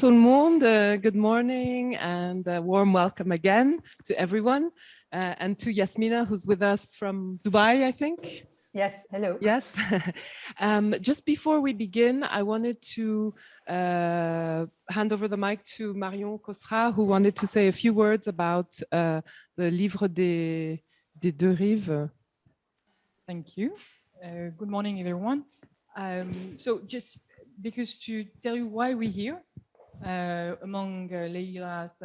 tout le monde. Good morning and a warm welcome again to everyone and to Yasmina, who's with us from Dubai, I think. Yes, hello. Yes. Just before we begin, I wanted to hand over the mic to Marion Cosra, who wanted to say a few words about the Livre des deux rives. Thank you. Good morning, everyone. So just because to tell you why we're here among Leila's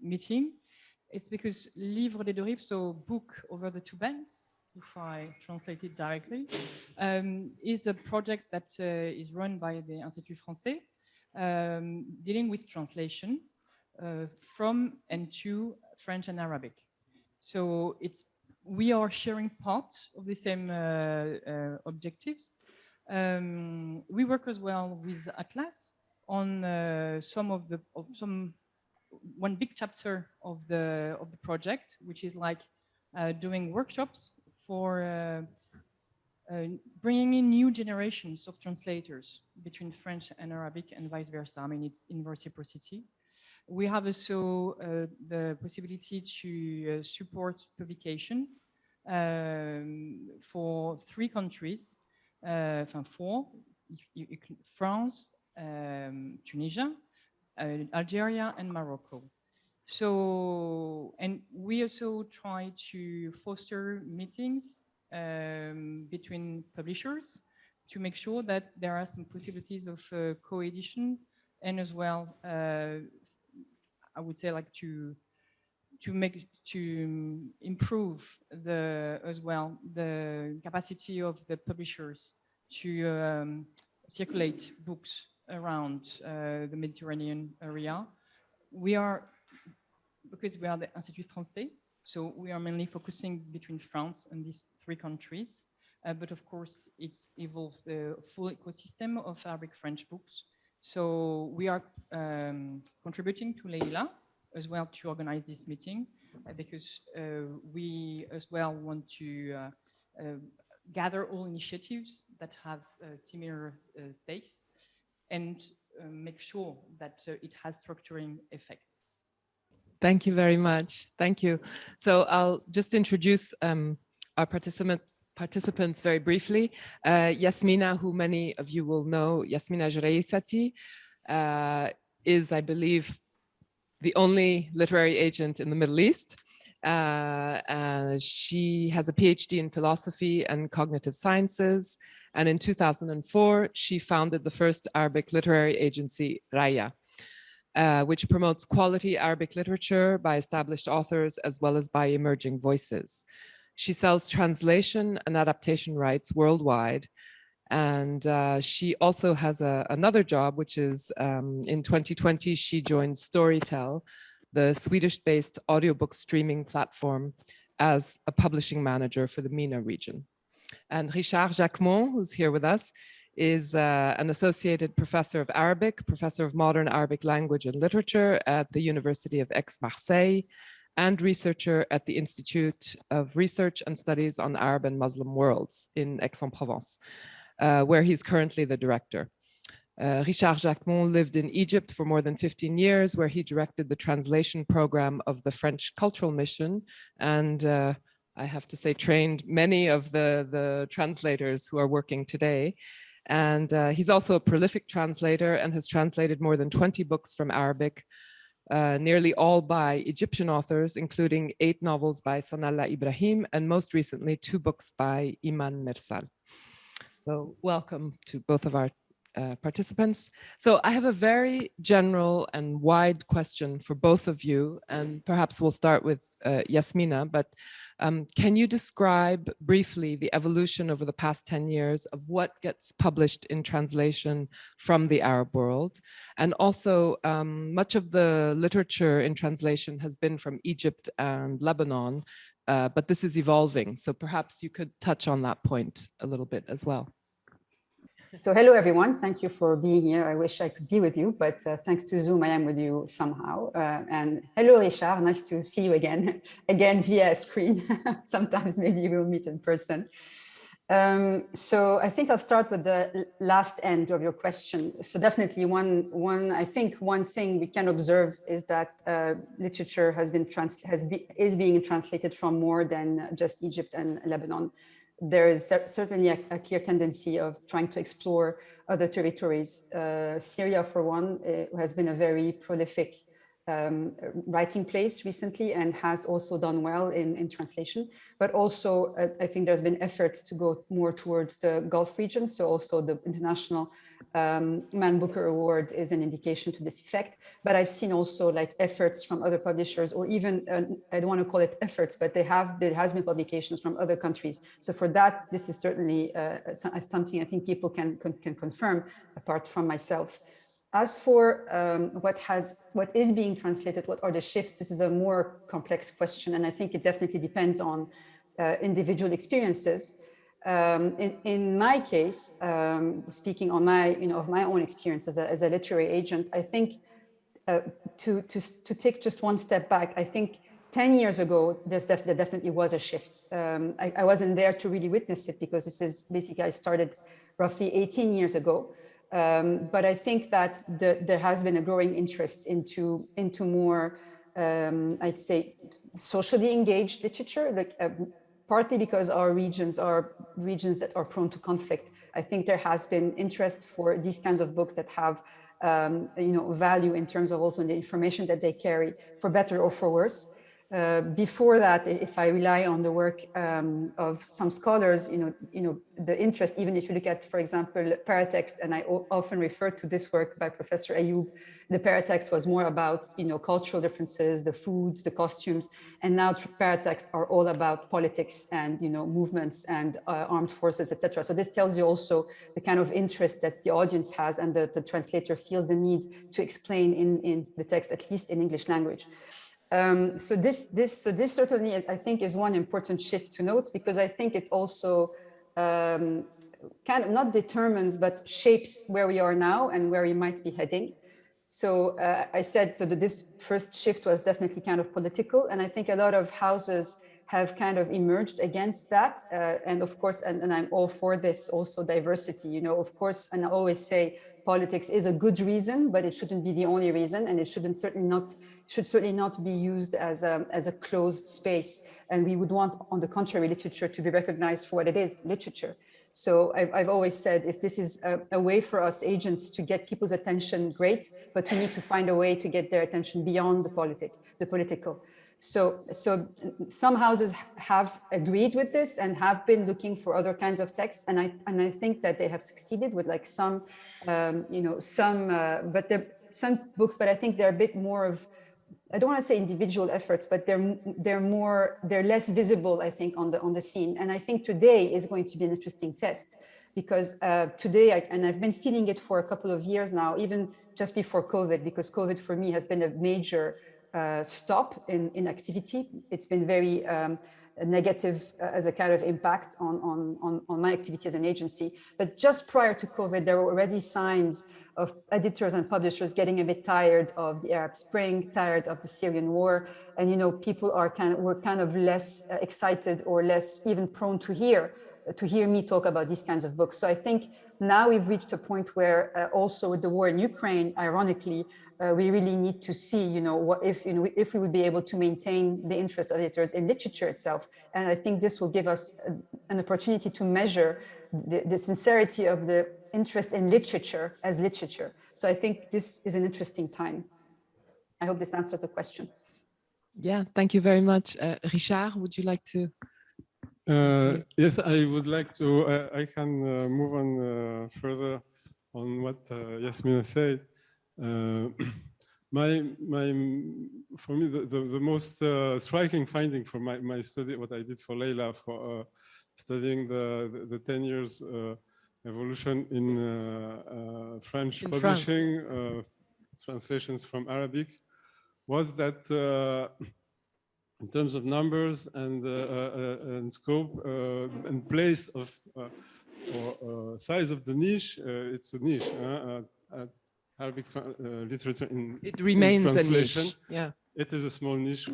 meeting, it's because Livre des deux rives, so book over the two banks, if I translate it directly, is a project that is run by the Institut Français, dealing with translation from and to French and Arabic. So we are sharing part of the same objectives. We work as well with Atlas on one big chapter of the project, which is like doing workshops for bringing in new generations of translators between French and Arabic and vice versa. I mean, it's in reciprocity. We have also the possibility to support publication for 3 countries, four, France, Tunisia, Algeria, and Morocco. So, and we also try to foster meetings between publishers to make sure that there are some possibilities of co-edition, and as well, I would say, like to improve as well the capacity of the publishers to circulate books around the Mediterranean area. Because we are the Institut Français, so we are mainly focusing between France and these 3 countries. But of course, it involves the full ecosystem of Arabic French books. So we are contributing to Leila as well to organize this meeting, because we as well want to gather all initiatives that have similar stakes and make sure that it has structuring effects. Thank you very much. Thank you. So I'll just introduce our participants very briefly. Yasmina, who many of you will know, Yasmina Jreisati, is, I believe, the only literary agent in the Middle East. She has a PhD in philosophy and cognitive sciences. And in 2004, she founded the first Arabic literary agency, Raya, which promotes quality Arabic literature by established authors as well as by emerging voices. She sells translation and adaptation rights worldwide. And she also has another job, which is in 2020, she joined Storytel, the Swedish-based audiobook streaming platform, as a publishing manager for the MENA region. And Richard Jacquemont, who's here with us, is an associated professor of Arabic, professor of modern Arabic language and literature at the University of Aix-Marseille, and researcher at the Institute of Research and Studies on Arab and Muslim Worlds in Aix-en-Provence, where he's currently the director. Richard Jacquemont lived in Egypt for more than 15 years, where he directed the translation program of the French Cultural Mission, and I have to say trained many of the translators who are working today. And he's also a prolific translator and has translated more than 20 books from Arabic, nearly all by Egyptian authors, including 8 novels by Sanalla Ibrahim, and most recently 2 books by Iman Mirsal. So welcome to both of our participants. So I have a very general and wide question for both of you, and perhaps we'll start with Yasmina, but can you describe briefly the evolution over the past 10 years of what gets published in translation from the Arab world? And also, much of the literature in translation has been from Egypt and Lebanon, but this is evolving. So perhaps you could touch on that point a little bit as well. So hello, everyone. Thank you for being here. I wish I could be with you, but thanks to Zoom, I am with you somehow. And hello, Richard. Nice to see you again via screen. Sometimes maybe we'll meet in person. So I think I'll start with the last end of your question. So definitely I think one thing we can observe is that literature is being translated from more than just Egypt and Lebanon. There is certainly a clear tendency of trying to explore other territories. Syria, for one, has been a very prolific writing place recently and has also done well in translation. But also, I think there's been efforts to go more towards the Gulf region. So also the International Man Booker Award is an indication to this effect. But I've seen also like efforts from other publishers, or even, I don't want to call it efforts, but there has been publications from other countries. So for that, this is certainly something I think people can confirm, apart from myself. As for what is being translated, what are the shifts, this is a more complex question, and I think it definitely depends on individual experiences. In my case, speaking on of my own experience as a literary agent, I think to take just one step back, I think 10 years ago, there definitely was a shift. I wasn't there to really witness it because this is basically, I started roughly 18 years ago. But I think that there has been a growing interest into more, I'd say, socially engaged literature, like partly because our regions are regions that are prone to conflict. I think there has been interest for these kinds of books that have, value in terms of also the information that they carry, for better or for worse. Before that, if I rely on the work of some scholars, the interest, even if you look at, for example, paratext, and I often refer to this work by Professor Ayoub, the paratext was more about, cultural differences, the foods, the costumes, and now paratexts are all about politics and, movements and armed forces, etc. So this tells you also the kind of interest that the audience has, and the translator feels the need to explain in the text, at least in English language. So this certainly is, I think, is one important shift to note, because I think it also kind of not determines, but shapes where we are now and where we might be heading. So I said so that this first shift was definitely kind of political, and I think a lot of houses have kind of emerged against that. And of course, and I'm all for this also diversity, of course, and I always say politics is a good reason, but it shouldn't be the only reason, and it should certainly not be used as a closed space. And we would want, on the contrary, literature to be recognized for what it is, literature. So I've always said, if this is a way for us agents to get people's attention, great, but we need to find a way to get their attention beyond the political. So some houses have agreed with this and have been looking for other kinds of texts, and I think that they have succeeded with like some books, but I think they're a bit more of, I don't want to say individual efforts, but they're less visible, I think, on the scene. And I think today is going to be an interesting test, because today, and I've been feeling it for a couple of years now, even just before COVID, because COVID for me has been a major stop in activity. It's been very negative as a kind of impact on my activity as an agency. But just prior to COVID, there were already signs of editors and publishers getting a bit tired of the Arab Spring, tired of the Syrian war, and people were kind of less excited or less even prone to hear me talk about these kinds of books. So I think now we've reached a point where also with the war in Ukraine, ironically, we really need to see, what if we would be able to maintain the interest of editors in literature itself. And I think this will give us an opportunity to measure the sincerity of the interest in literature as literature. So I think this is an interesting time. I hope this answers the question. Yeah, thank you very much. Richard, would you like to? Yes, I would like to. I can move on further on what Yasmina said. For me, the most striking finding for my study, what I did for Leila for studying the 10 years evolution in French publishing, translations from Arabic, was that in terms of numbers and scope and place of or size of the niche, it's a niche. Arabic literature it remains in a niche. Yeah, it is a small niche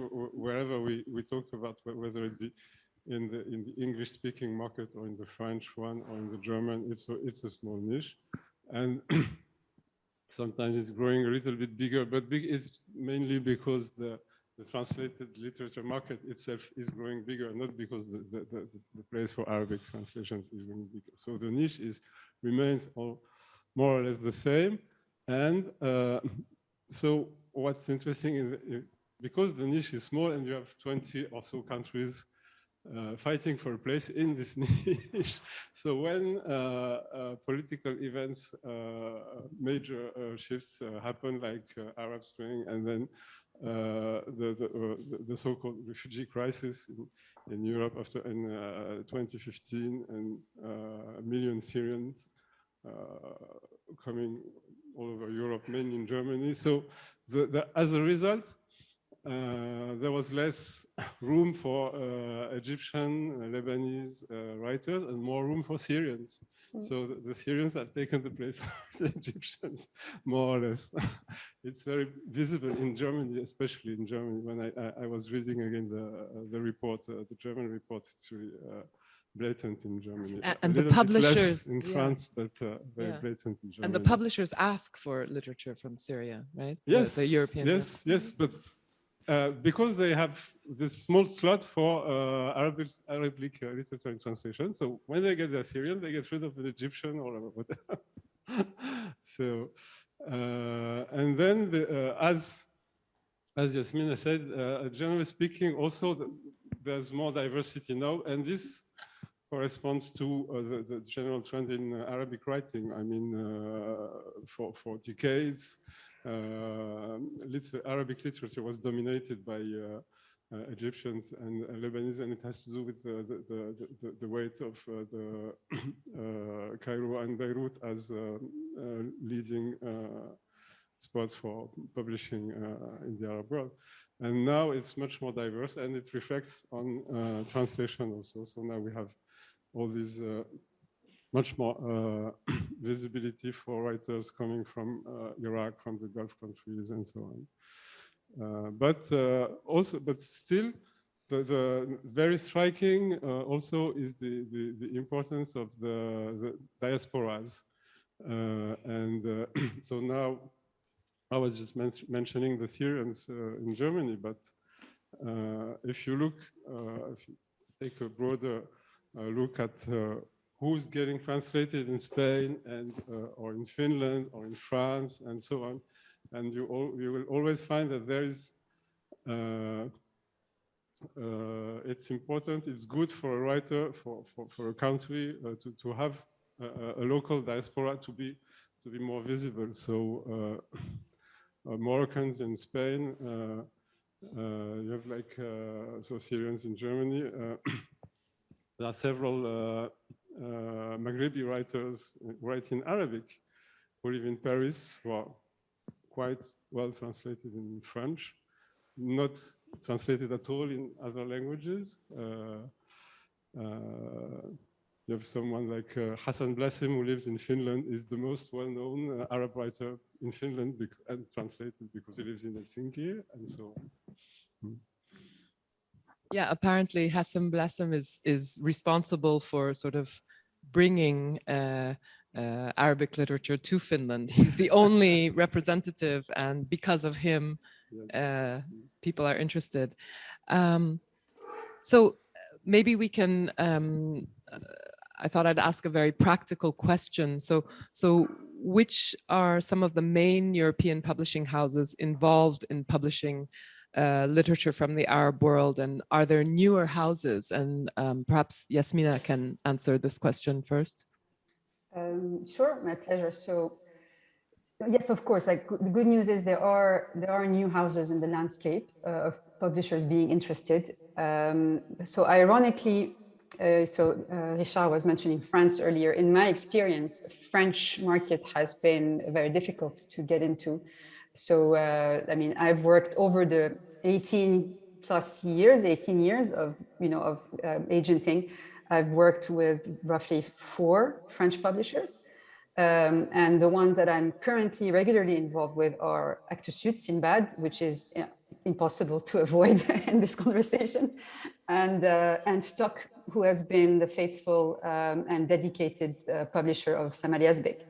wherever we talk about, whether it be in the English-speaking market or in the French one or in the German, it's a small niche, and sometimes it's growing a little bit bigger, but it's mainly because the translated literature market itself is growing bigger, not because the place for Arabic translations is growing bigger. So the niche remains more or less the same, and so what's interesting is because the niche is small and you have 20 or so countries fighting for a place in this niche. So when political events, major shifts happen, like Arab Spring, and then the so-called refugee crisis in Europe in 2015, and a million Syrians coming all over Europe, mainly in Germany. So as a result, there was less room for Egyptian, Lebanese writers, and more room for Syrians. So the Syrians have taken the place of the Egyptians, more or less. It's very visible in Germany, especially in Germany. When I was reading again the report, the German report, it's really blatant in Germany. And the publishers in France, but very blatant in Germany. And the publishers ask for literature from Syria, right? Yes, the European. Yes, but because they have this small slot for Arabic literature and translation. So when they get the Syrian, they get rid of an Egyptian or whatever. So, and then as Yasmina said, generally speaking, also there's more diversity now, and this corresponds to the general trend in Arabic writing. I mean, for decades, Arabic literature was dominated by Egyptians and Lebanese, and it has to do with the weight of Cairo and Beirut as leading spots for publishing in the Arab world. And now it's much more diverse, and it reflects on translation also. So now we have all these much more visibility for writers coming from Iraq, from the Gulf countries, and so on. But still, the very striking also is the importance of the diasporas. So now, I was just mentioning the Syrians in Germany, but if you take a broader look at who's getting translated in Spain and or in Finland or in France and so on, and you will always find that there is it's important, it's good for a writer, for a country to have a local diaspora to be more visible. So Moroccans in Spain, you have like so Syrians in Germany. There are several Maghrebi writers writing Arabic who live in Paris, who are quite well translated in French, not translated at all in other languages. You have someone like Hassan Blasem, who lives in Finland, is the most well-known Arab writer in Finland and translated because he lives in Helsinki, and so on. Yeah, apparently Hassan Blasem is responsible for sort of bringing Arabic literature to Finland. He's the only representative, and because of him, yes, people are interested. So maybe we can, I thought I'd ask a very practical question. So which are some of the main European publishing houses involved in publishing literature from the Arab world, and are there newer houses? And perhaps Yasmina can answer this question first. Sure, my pleasure. So yes, of course, like the good news is there are new houses in the landscape of publishers being interested. So ironically, Richard was mentioning France earlier. In my experience, French market has been very difficult to get into. So, I mean, I've worked over the 18 years of agenting. I've worked with roughly 4 French publishers. And the ones that I'm currently regularly involved with are Actes Sud, Sinbad, which is impossible to avoid in this conversation, and Stock, who has been the faithful and dedicated publisher of Samari Yazbek.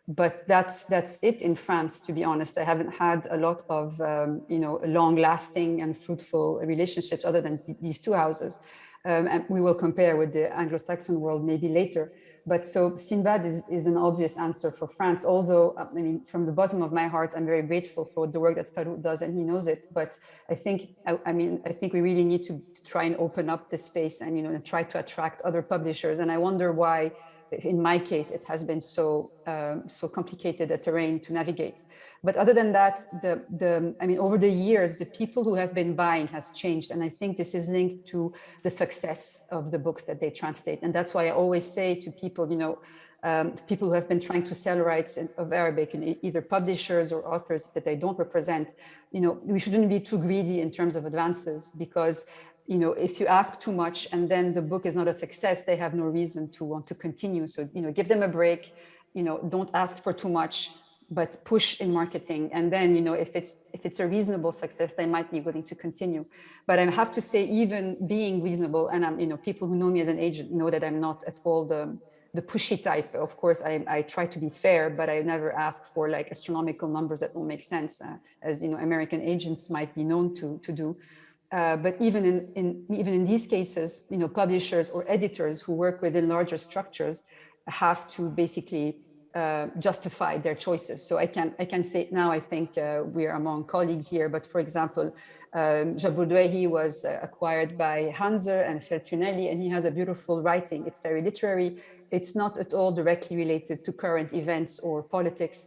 But that's it in France, to be honest. I haven't had a lot of long-lasting and fruitful relationships other than these two houses. And we will compare with the Anglo-Saxon world maybe later. But so Sinbad is an obvious answer for France, although, I mean, from the bottom of my heart, I'm very grateful for the work that Farouk does, and he knows it. But I think we really need to try and open up the space and, and try to attract other publishers. And I wonder why, in my case, it has been so complicated a terrain to navigate. But other than that, over the years, the people who have been buying has changed. And I think this is linked to the success of the books that they translate. And that's why I always say to people, people who have been trying to sell rights of Arabic, and either publishers or authors that they don't represent, we shouldn't be too greedy in terms of advances, because if you ask too much and then the book is not a success, they have no reason to want to continue. So, give them a break, don't ask for too much, but push in marketing. And then, if it's a reasonable success, they might be willing to continue. But I have to say, even being reasonable, and people who know me as an agent know that I'm not at all the pushy type. Of course, I try to be fair, but I never ask for like astronomical numbers that don't make sense, as American agents might be known to do. But even in these cases, publishers or editors who work within larger structures have to basically justify their choices. So I can say now, I think we are among colleagues here, but for example, Jabur Douehi was acquired by Hanser and Feltrinelli, and he has a beautiful writing. It's very literary. It's not at all directly related to current events or politics.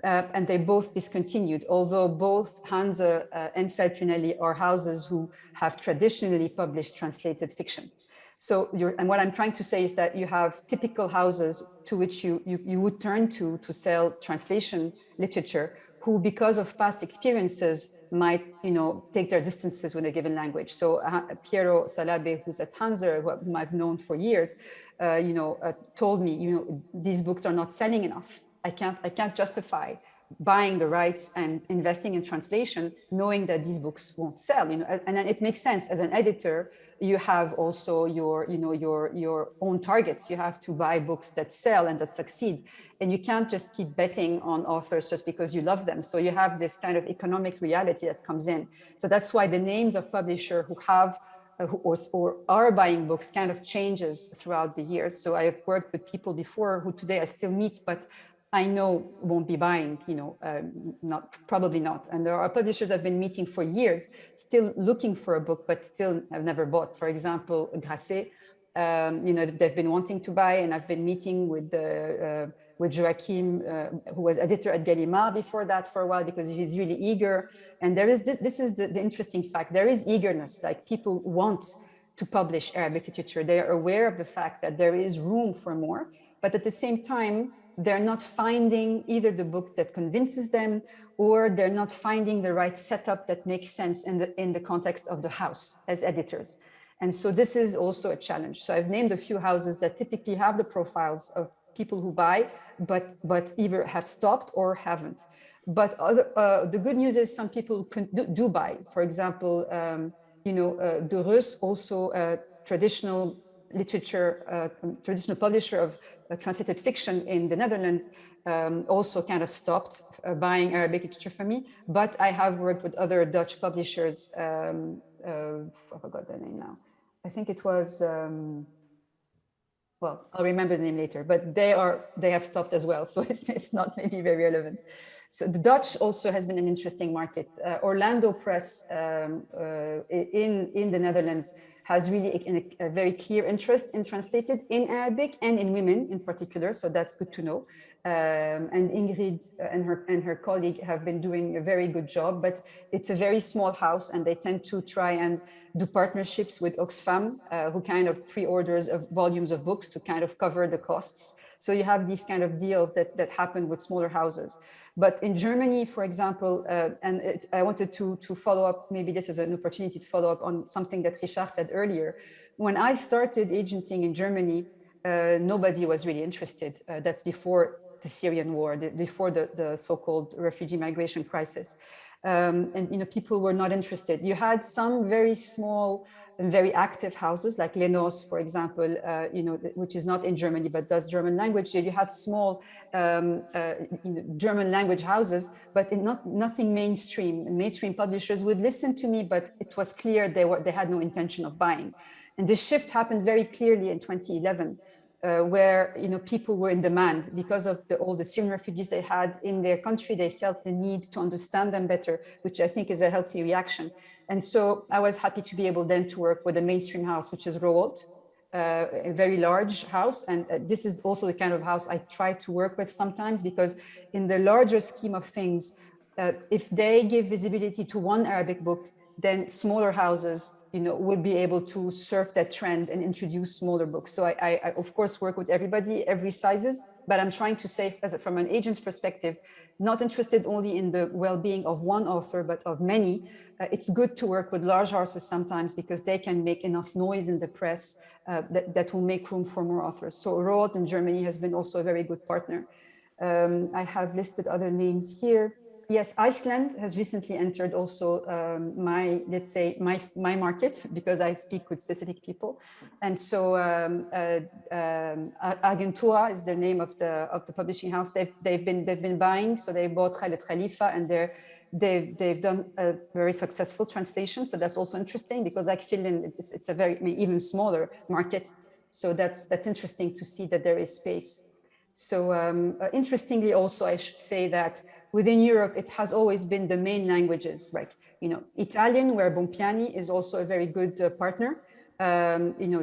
And they both discontinued, although both Hanser and Feltrinelli are houses who have traditionally published translated fiction. So and what I'm trying to say is that you have typical houses to which you would turn to sell translation literature, who, because of past experiences, might take their distances with a given language. So Piero Salabe, who's at Hanser, whom I've known for years, told me, these books are not selling enough. I can't justify buying the rights and investing in translation, knowing that these books won't sell. And it makes sense. As an editor, you have also your own targets. You have to buy books that sell and that succeed, and you can't just keep betting on authors just because you love them. So you have this kind of economic reality that comes in. So that's why the names of publishers who have or are buying books kind of changes throughout the years. So I have worked with people before who today I still meet, but I know won't be buying, probably not. And there are publishers I've been meeting for years, still looking for a book, but still have never bought. For example, Grasset, they've been wanting to buy, and I've been meeting with Joachim, who was editor at Gallimard before that for a while, because he's really eager. And there is this is the interesting fact. There is eagerness, like people want to publish Arabic literature. They are aware of the fact that there is room for more, but at the same time, they're not finding either the book that convinces them, or they're not finding the right setup that makes sense in the context of the house as editors. And so this is also a challenge. So I've named a few houses that typically have the profiles of people who buy, but either have stopped or haven't. But the good news is some people do buy. For example, De Reus, also a traditional literature, traditional publisher of translated fiction in the Netherlands, also kind of stopped buying Arabic literature for me. But I have worked with other Dutch publishers. I forgot their name now. I think it was, well, I'll remember the name later, but they have stopped as well. So it's not maybe very relevant. So the Dutch also has been an interesting market. Orlando Press in the Netherlands has really a very clear interest in translated in Arabic and in women in particular. So that's good to know. And Ingrid and her colleague have been doing a very good job, but it's a very small house, and they tend to try and do partnerships with Oxfam, who kind of pre-orders of volumes of books to kind of cover the costs. So you have these kind of deals that happen with smaller houses. But in Germany, for example, I wanted to follow up, maybe this is an opportunity to follow up on something that Richard said earlier. When I started agenting in Germany, nobody was really interested. That's before the Syrian war, before the so-called refugee migration crisis. And people were not interested. You had some very small and very active houses like Lenos, for example, which is not in Germany but does German language. You had small German language houses, but nothing mainstream. Mainstream publishers would listen to me, but it was clear they had no intention of buying. And this shift happened very clearly in 2011. Where people were in demand because of all the Syrian refugees they had in their country. They felt the need to understand them better, which I think is a healthy reaction. And so I was happy to be able then to work with a mainstream house, which is Rowold, a very large house. And this is also the kind of house I try to work with sometimes, because in the larger scheme of things, if they give visibility to one Arabic book, then smaller houses will be able to surf that trend and introduce smaller books. So I of course work with everybody, every sizes, but I'm trying to say, from an agent's perspective, not interested only in the well-being of one author, but of many. It's good to work with large houses sometimes because they can make enough noise in the press that will make room for more authors. So Rowold in Germany has been also a very good partner. I have listed other names here. Yes, Iceland has recently entered also let's say my market, because I speak with specific people. And so Agentura is the name of the publishing house. They've been buying, so they bought Khaled Khalifa, and they've done a very successful translation. So that's also interesting, because like Finland, it's a very even smaller market. So that's interesting to see that there is space. So interestingly, also I should say that within Europe, it has always been the main languages, right? Italian, where Bompiani is also a very good partner.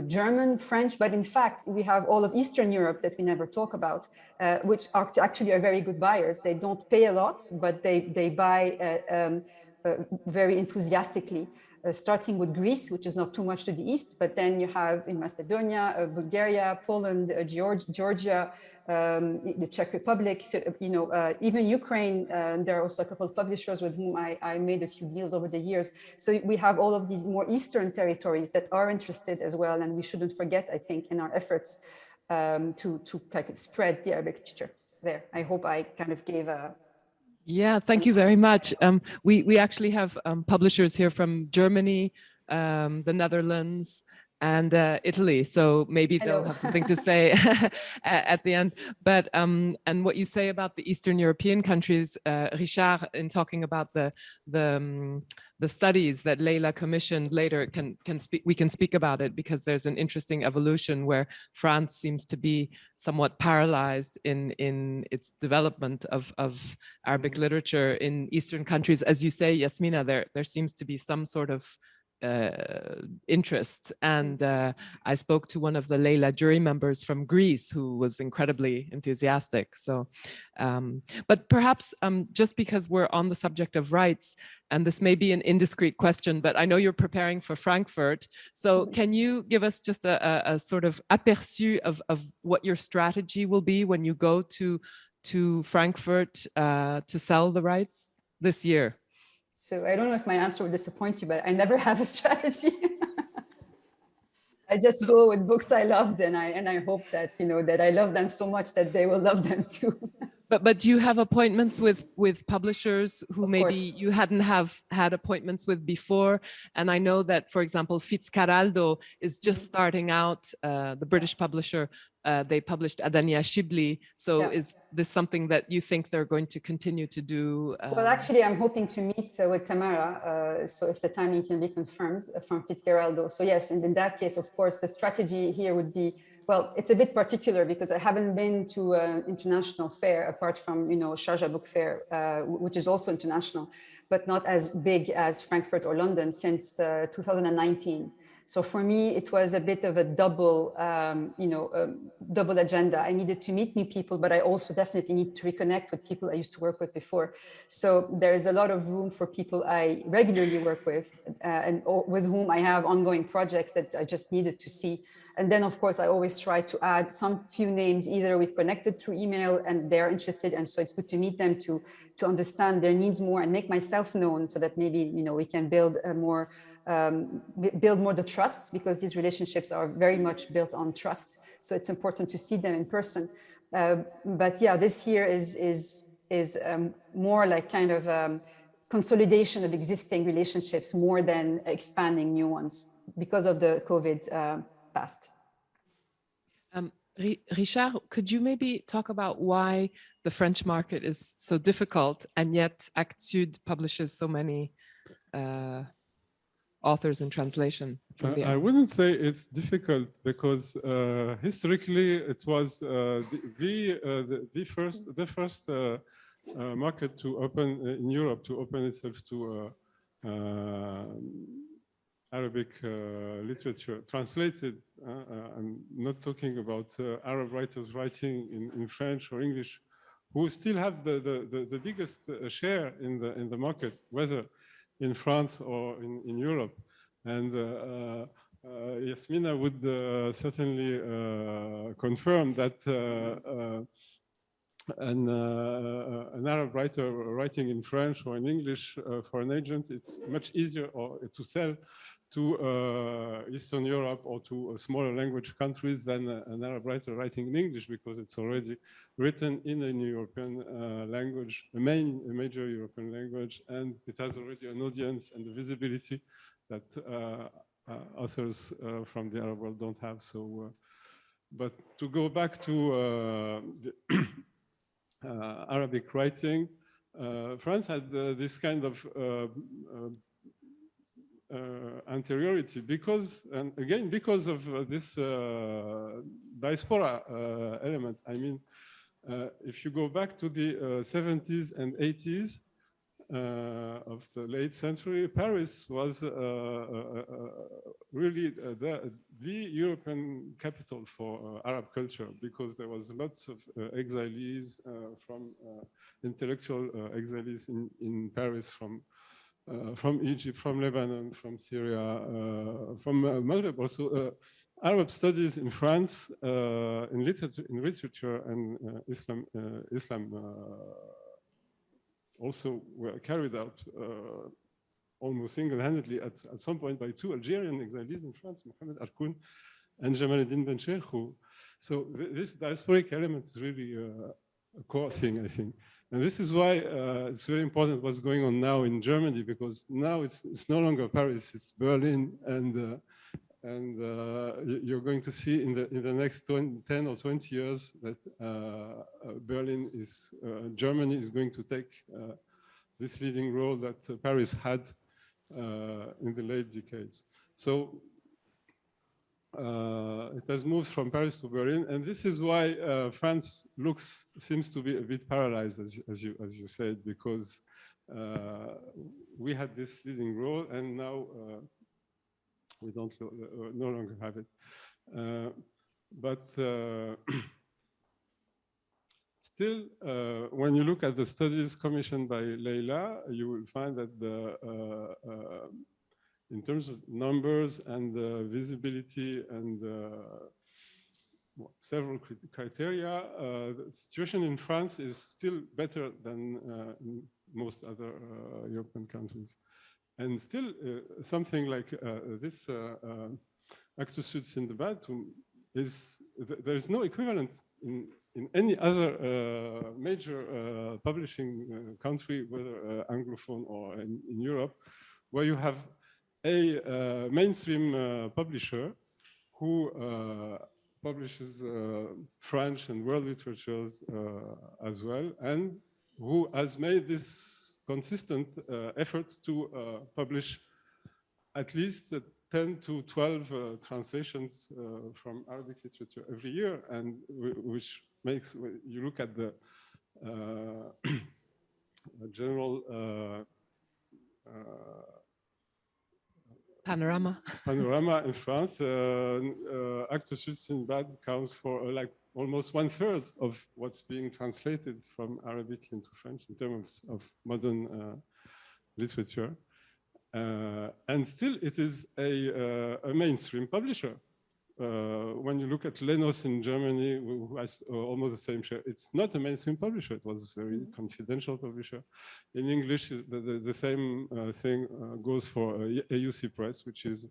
German, French, but in fact, we have all of Eastern Europe that we never talk about, which actually are very good buyers. They don't pay a lot, but they buy very enthusiastically. Starting with Greece, which is not too much to the east, but then you have in Macedonia, Bulgaria, Poland, Georgia, the Czech Republic, so, even Ukraine. There are also a couple of publishers with whom I made a few deals over the years. So we have all of these more Eastern territories that are interested as well, and we shouldn't forget, I think, in our efforts to kind of spread the Arabic literature there. I hope I kind of gave a... Yeah, thank you very much. We actually have publishers here from Germany, the Netherlands, and Italy. So maybe they'll have something to say at the end. But and what you say about the Eastern European countries, Richard, in talking about the studies that Leila commissioned later, we can speak about it, because there's an interesting evolution where France seems to be somewhat paralyzed in its development of Arabic literature in Eastern countries. As you say, Yasmina, there seems to be some sort of interest. And I spoke to one of the Leila jury members from Greece who was incredibly enthusiastic. So, but perhaps just because we're on the subject of rights, and this may be an indiscreet question, but I know you're preparing for Frankfurt. So can you give us just a sort of aperçu of what your strategy will be when you go to Frankfurt to sell the rights this year? So I don't know if my answer will disappoint you, but I never have a strategy. I just go with books I loved, and I hope that that I love them so much that they will love them too. But do you have appointments with publishers who maybe you hadn't had appointments with before? And I know that, for example, Fitzcarraldo is just starting out, the British publisher. They published Adania Shibli. So is this something that you think they're going to continue to do? Well, actually, I'm hoping to meet with Tamara. So if the timing can be confirmed from Fitzcarraldo. So yes, and in that case, of course, the strategy here would be, well, it's a bit particular because I haven't been to an international fair apart from, Sharjah Book Fair, which is also international, but not as big as Frankfurt or London since 2019. So for me, it was a bit of a double, double agenda. I needed to meet new people, but I also definitely need to reconnect with people I used to work with before. So there is a lot of room for people I regularly work with and with whom I have ongoing projects that I just needed to see. And then, of course, I always try to add some few names. Either we've connected through email and they're interested, and so it's good to meet them to understand their needs more and make myself known, so that maybe we can build a more the trust, because these relationships are very much built on trust. So it's important to see them in person. But yeah, this year is more like kind of consolidation of existing relationships more than expanding new ones because of the COVID past. Richard, could you maybe talk about why the French market is so difficult and yet Actud publishes so many authors in translation? I wouldn't say it's difficult because historically it was the first market to open in Europe, to open itself to Arabic literature translated. I'm not talking about Arab writers writing in French or English, who still have the biggest share in the market, whether in France or in Europe. And Yasmina would certainly confirm that an Arab writer writing in French or in English for an agent, it's much easier to sell to Eastern Europe or to smaller language countries than an Arab writer writing in English, because it's already written in a European language, a major European language, and it has already an audience and the visibility that authors from the Arab world don't have. So, but to go back to the Arabic writing, France had this kind of anteriority because, and again, because of this diaspora element. I mean, if you go back to the 70s and 80s of the late century, Paris was really the European capital for Arab culture, because there was lots of exiles from intellectual exiles in Paris, from Egypt, from Lebanon, from Syria, from Maghreb also. Arab studies in France, in literature and Islam also were carried out almost single-handedly at some point by two Algerian exiles in France, Mohamed Arkoun and Jamaluddin Ben Cheikh. So this diasporic element is really a core thing, I think. And this is why it's very important what's going on now in Germany, because now it's no longer Paris, it's Berlin, and you're going to see in the next 10 or 20 years that Germany is going to take this leading role that Paris had in the late decades. So it has moved from Paris to Berlin, and this is why France seems to be a bit paralyzed, as you said, because we had this leading role, and now we don't no longer have it. But still, when you look at the studies commissioned by Leila, you will find that in terms of numbers and visibility and several criteria, the situation in France is still better than in most other European countries. And still, something like this Actes Sud Sindbad there is no equivalent in any other major publishing country, whether Anglophone or in Europe, where you have a mainstream publisher who publishes French and world literatures as well, and who has made this consistent effort to publish at least 10 to 12 translations from Arabic literature every year, and which makes, you look at the general panorama in France, Actes Sud Sindbad counts for like almost 1/3 of what's being translated from Arabic into French in terms of modern literature. And still, it is a mainstream publisher. When you look at Lenos in Germany, who has almost the same share, it's not a mainstream publisher. It was a very confidential publisher. In English, the same thing goes for AUC Press, which is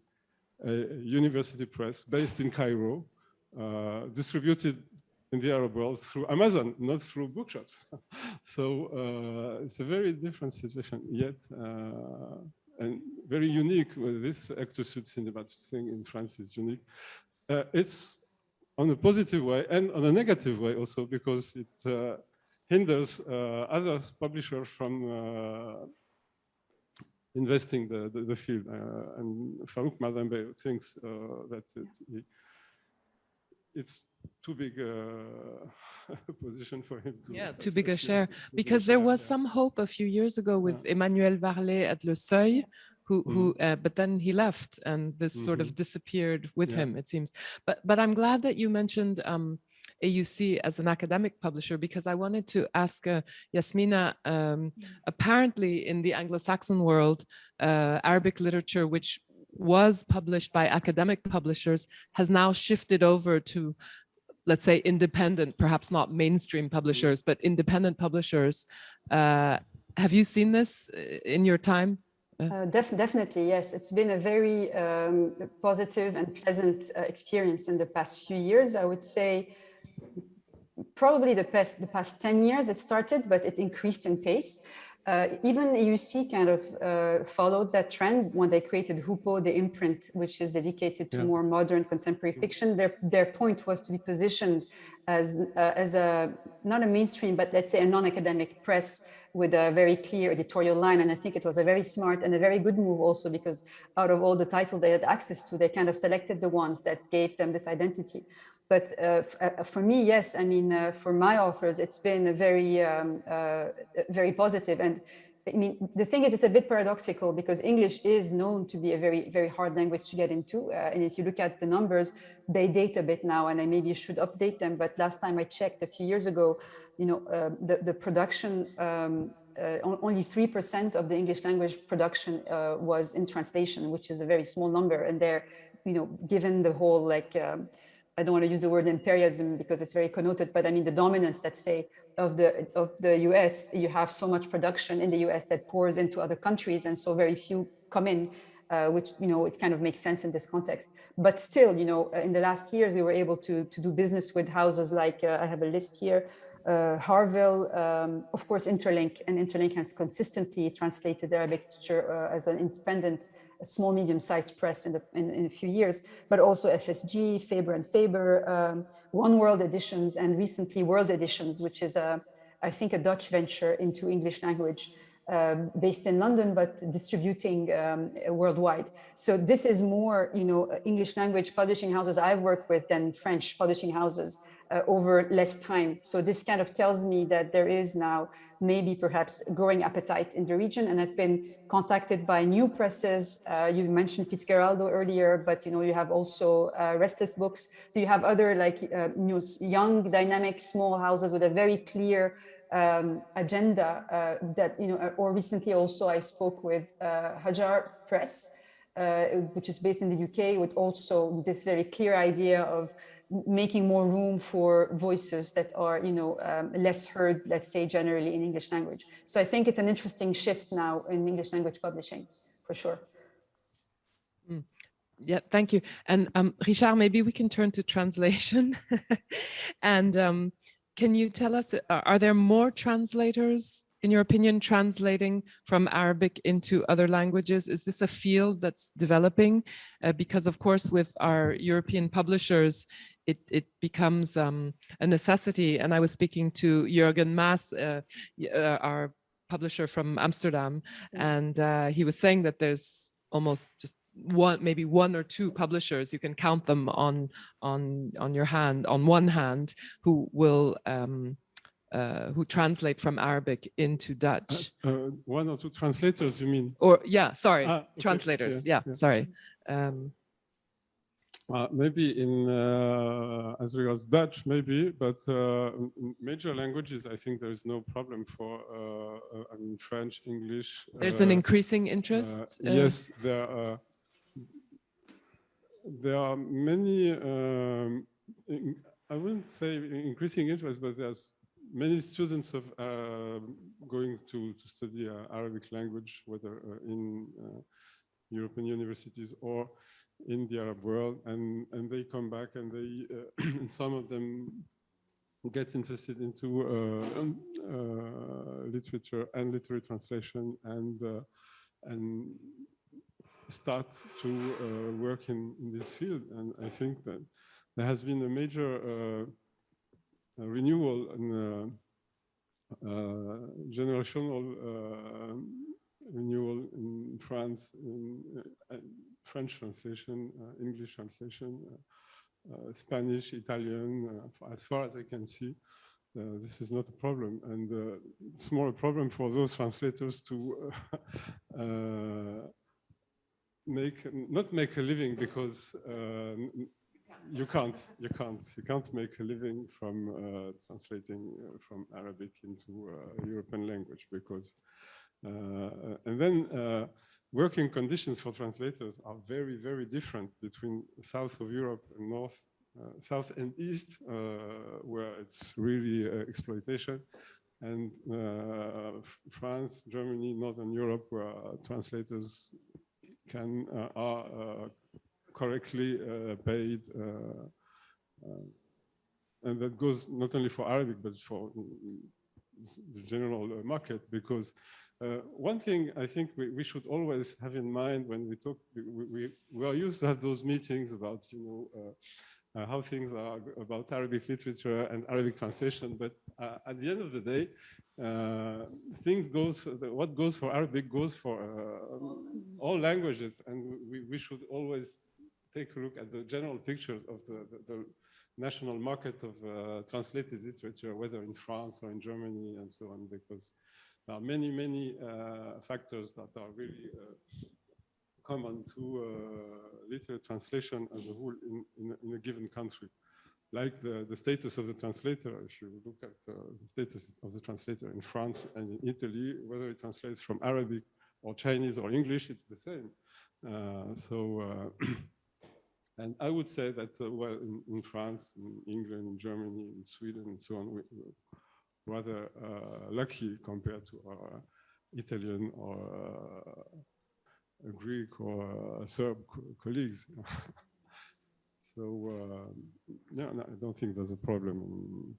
a university press based in Cairo, distributed in the Arab world through Amazon, not through bookshops. So it's a very different situation yet, and very unique. This actor-suit cinema thing in France is unique. It's on a positive way and on a negative way also, because it hinders other publishers from investing the field. And Farouk Madembe thinks that it's too big a position for him to. Yeah, too big a share. Because there was some hope a few years ago with Emmanuel Varlet at Le Seuil, but then he left, and this sort of disappeared with him, it seems. But I'm glad that you mentioned AUC as an academic publisher, because I wanted to ask Yasmina, apparently in the Anglo-Saxon world, Arabic literature, which was published by academic publishers, has now shifted over to, let's say, independent, perhaps not mainstream publishers, but independent publishers. Have you seen this in your time? Definitely, yes. It's been a very positive and pleasant experience in the past few years. I would say probably the past 10 years it started, but it increased in pace. Even AUC kind of followed that trend when they created Hupo, the imprint, which is dedicated to more modern contemporary fiction. Their point was to be positioned as a, not a mainstream, but let's say a non-academic press with a very clear editorial line. And I think it was a very smart and a very good move also, because out of all the titles they had access to, they kind of selected the ones that gave them this identity. But for me, yes, I mean, for my authors, it's been a very positive. And I mean, the thing is, it's a bit paradoxical, because English is known to be a very, very hard language to get into. And if you look at the numbers, they date a bit now, and I maybe should update them. But last time I checked a few years ago, you know, the production, only 3% of the English language production was in translation, which is a very small number. And they're, you know, given the whole, like, I don't want to use the word imperialism because it's very connoted, but I mean the dominance, let's say, of the US. You have so much production in the US that pours into other countries, and so very few come in, which, you know, it kind of makes sense in this context. But still, you know, in the last years, we were able to do business with houses like, I have a list here, Harville, of course, Interlink, and Interlink has consistently translated Arabic literature as an independent, small, medium-sized press in a few years, but also FSG, Faber and Faber, One World Editions, and recently World Editions, which is, I think, a Dutch venture into English language, based in London, but distributing worldwide. So this is more, you know, English language publishing houses I've worked with than French publishing houses over less time. So this kind of tells me that there is now maybe perhaps growing appetite in the region. And I've been contacted by new presses. You mentioned Fitzgeraldo earlier, but, you know, you have also Restless Books. So you have other, like, you know, young, dynamic, small houses with a very clear agenda that, you know, or recently also I spoke with Hajar Press, which is based in the UK, with also this very clear idea of making more room for voices that are, you know, less heard, let's say, generally in English language. So I think it's an interesting shift now in English language publishing, for sure. Yeah, thank you. And Richard, maybe we can turn to translation. And can you tell us, are there more translators, in your opinion, translating from Arabic into other languages? Is this a field that's developing? Because, of course, with our European publishers, it becomes a necessity. And I was speaking to Jürgen Maas, our publisher from Amsterdam, and he was saying that there's almost just maybe one or two publishers, you can count them on one hand, who will who translate from Arabic into Dutch. One or two translators, you mean? Or yeah, sorry, okay. translators. Yeah, sorry. Maybe in as regards Dutch, maybe, but major languages, I think there is no problem for. I mean, French, English. There's an increasing interest. Yes, there are many. I wouldn't say increasing interest, but there's many students of going to study Arabic language, whether in European universities or in the Arab world, and they come back, and they and some of them get interested into literature and literary translation and start to work in this field. And I think that there has been a major renewal and generational renewal in France, in French translation, English translation, Spanish, Italian, as far as I can see. This is not a problem, and it's more a problem for those translators to not make a living, because you can't make a living from translating from Arabic into European language, because and then working conditions for translators are very, very different between south of Europe and north, south and east, where it's really exploitation, and France, Germany, Northern Europe, where translators are correctly paid, and that goes not only for Arabic but for the general market. Because one thing I think we should always have in mind when we talk, we are used to have those meetings about, you know, how things are about Arabic literature and Arabic translation, but at the end of the day, what goes for Arabic goes for all languages, and we should always take a look at the general pictures of the national market of translated literature, whether in France or in Germany and so on, because there are many factors that are really common to literary translation as a whole in a given country. Like the status of the translator. If you look at the status of the translator in France and in Italy, whether it translates from Arabic or Chinese or English, it's the same. And I would say that, well, in France, in England, in Germany, in Sweden, and so on, we're rather lucky compared to our Italian or Greek or Serb colleagues. So, no, I don't think there's a problem.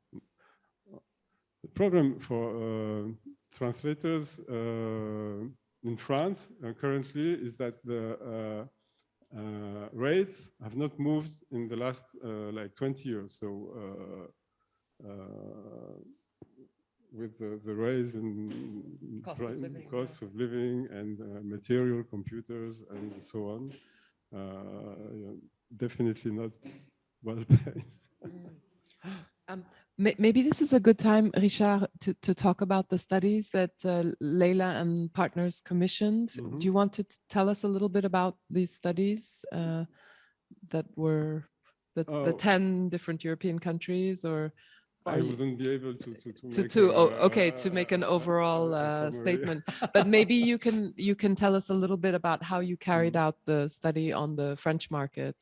The problem for translators in France currently is that the rates have not moved in the last like 20 years. So with the rise in costs of living and material, computers, and so on, definitely not well paid. Maybe this is a good time, Richard, to talk about the studies that Leila and partners commissioned. Mm-hmm. Do you want to tell us a little bit about these studies that were the 10 different European countries, or? I wouldn't be able to make an overall statement, but maybe you can tell us a little bit about how you carried out the study on the French market,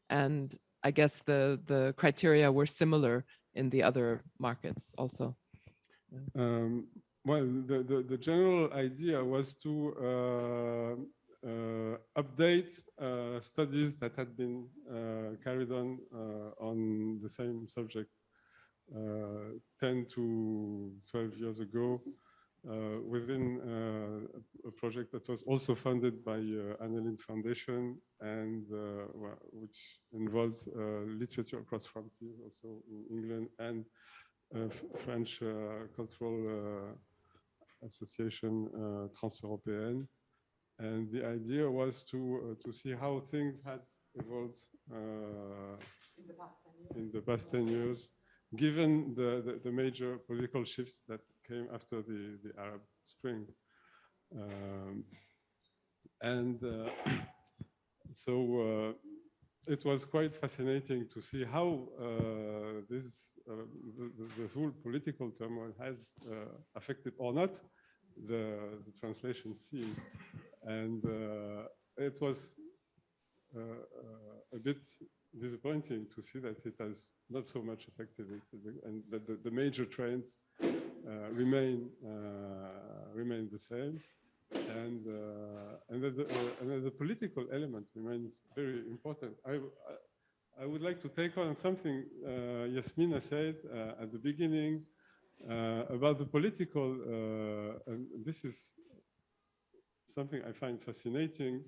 and I guess the criteria were similar in the other markets also. Well, the general idea was to update studies that had been carried on the same subject 10 to 12 years ago within a project that was also funded by Annelind Foundation, and which involves literature across frontiers, also in England, and French cultural association Trans-Européenne. And the idea was to see how things had evolved in the past 10 years. Given the major political shifts that came after the Arab Spring. So it was quite fascinating to see how the whole political turmoil has affected or not the translation scene. And it was a bit disappointing to see that it has not so much affected it, and that the major trends remain the same, and that the political element remains very important. I would like to take on something Yasmina said at the beginning about the political, and this is something I find fascinating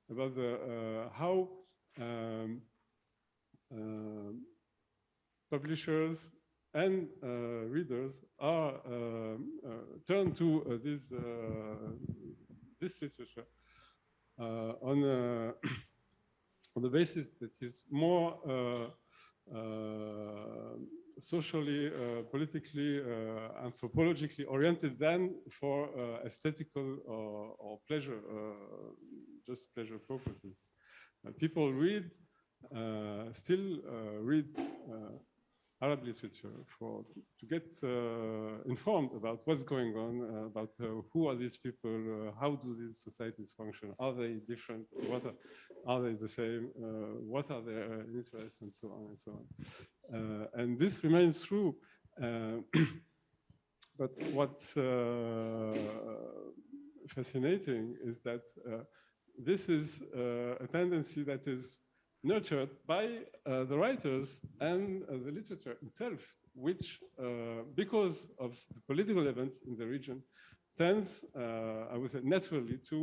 about the how publishers and readers are turned to this literature on on the basis that is more socially, politically, anthropologically oriented than for aesthetical or pleasure, just pleasure purposes. People read, still read Arab literature to get informed about what's going on, about who are these people, how do these societies function, are they different, are they the same, what are their interests, and so on and so on. And this remains true. But what's fascinating is that this is a tendency that is nurtured by the writers and the literature itself, which, because of the political events in the region, tends, I would say, naturally to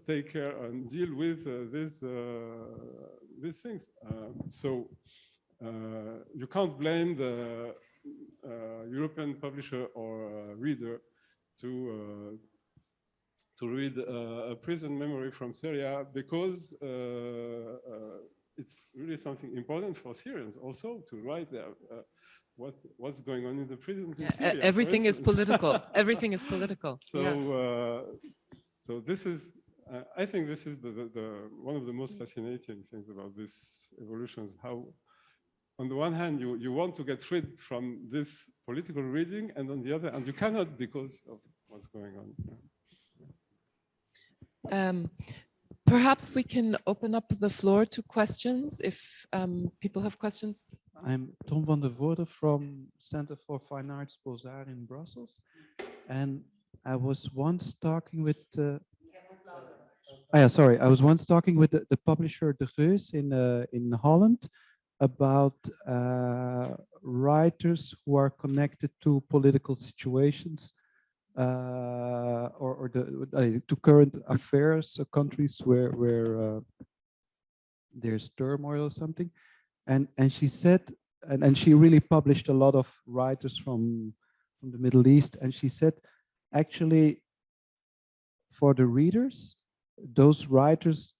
take care and deal with these things. So you can't blame the European publisher or reader to read a prison memory from Syria, because it's really something important for Syrians also to write what's going on in the prisons in Syria. Everything is political. Everything is political. So, so this is, I think this is one of the most fascinating things about this evolution, is how, on the one hand, you want to get rid from this political reading, and on the other hand, you cannot because of what's going on. Perhaps we can open up the floor to questions if people have questions. I'm Tom van der Voorde from Center for Fine Arts Beaux-Arts in Brussels. And I was once talking with I was once talking with the publisher De Reus in Holland about writers who are connected to political situations or to current affairs, countries where there's turmoil or something. And she said, and she really published a lot of writers from the Middle East. And she said, actually, for the readers, those writers,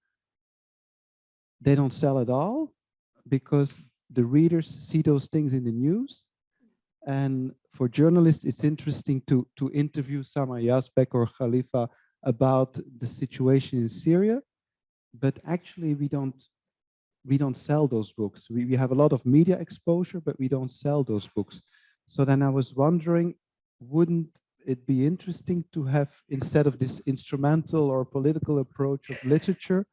they don't sell at all, because the readers see those things in the news. And for journalists, it's interesting to interview Sama Yazbek or Khalifa about the situation in Syria, but actually we don't sell those books. We have a lot of media exposure, but we don't sell those books. So then I was wondering, wouldn't it be interesting to have, instead of this instrumental or political approach of literature,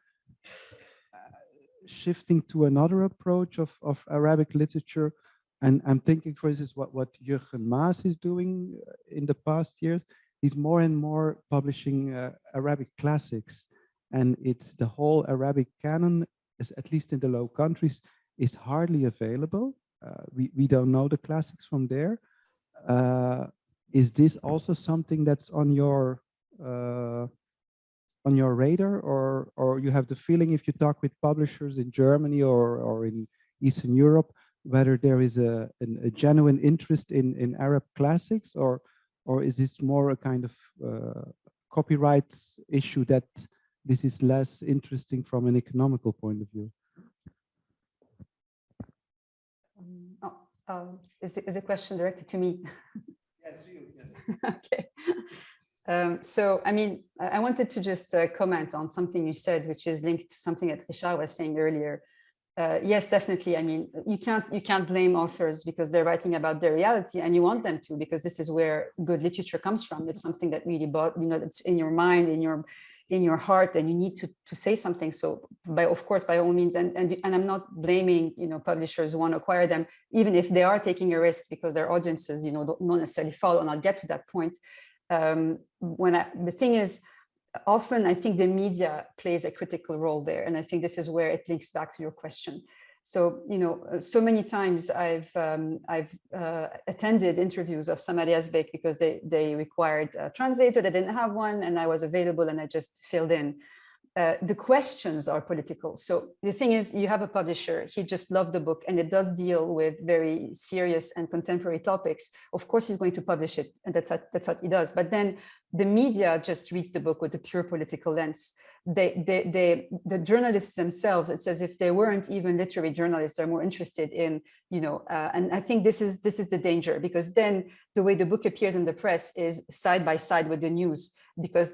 shifting to another approach of Arabic literature? And I'm thinking, for instance, what Jurgen Maas is doing in the past years. He's more and more publishing Arabic classics, and it's the whole Arabic canon, at least in the Low Countries, is hardly available. We don't know the classics from there. Is this also something that's on your radar, or you have the feeling, if you talk with publishers in Germany or in Eastern Europe, whether there is a genuine interest in Arab classics, or is this more a kind of copyright issue that this is less interesting from an economical point of view? Is the question directed to me? Yes, you, yes. Okay. So, I mean, I wanted to just comment on something you said, which is linked to something that Richard was saying earlier. Yes, definitely. I mean, you can't blame authors because they're writing about their reality, and you want them to, because this is where good literature comes from. It's something that really, it's in your mind, in your heart, and you need to say something. So, of course, by all means, and I'm not blaming publishers who want to acquire them, even if they are taking a risk because their audiences don't necessarily follow. And I'll get to that point. The thing is, often I think the media plays a critical role there. And I think this is where it links back to your question. So, you know, so many times I've attended interviews of Samari Yazbek because they required a translator. They didn't have one, and I was available and I just filled in. The questions are political. So the thing is, you have a publisher, he just loved the book and it does deal with very serious and contemporary topics. Of course, he's going to publish it, and that's what he does. But then the media just reads the book with a pure political lens. The journalists themselves, it's as if they weren't even literary journalists, they're more interested in, you know, and I think this is the danger, because then the way the book appears in the press is side by side with the news, because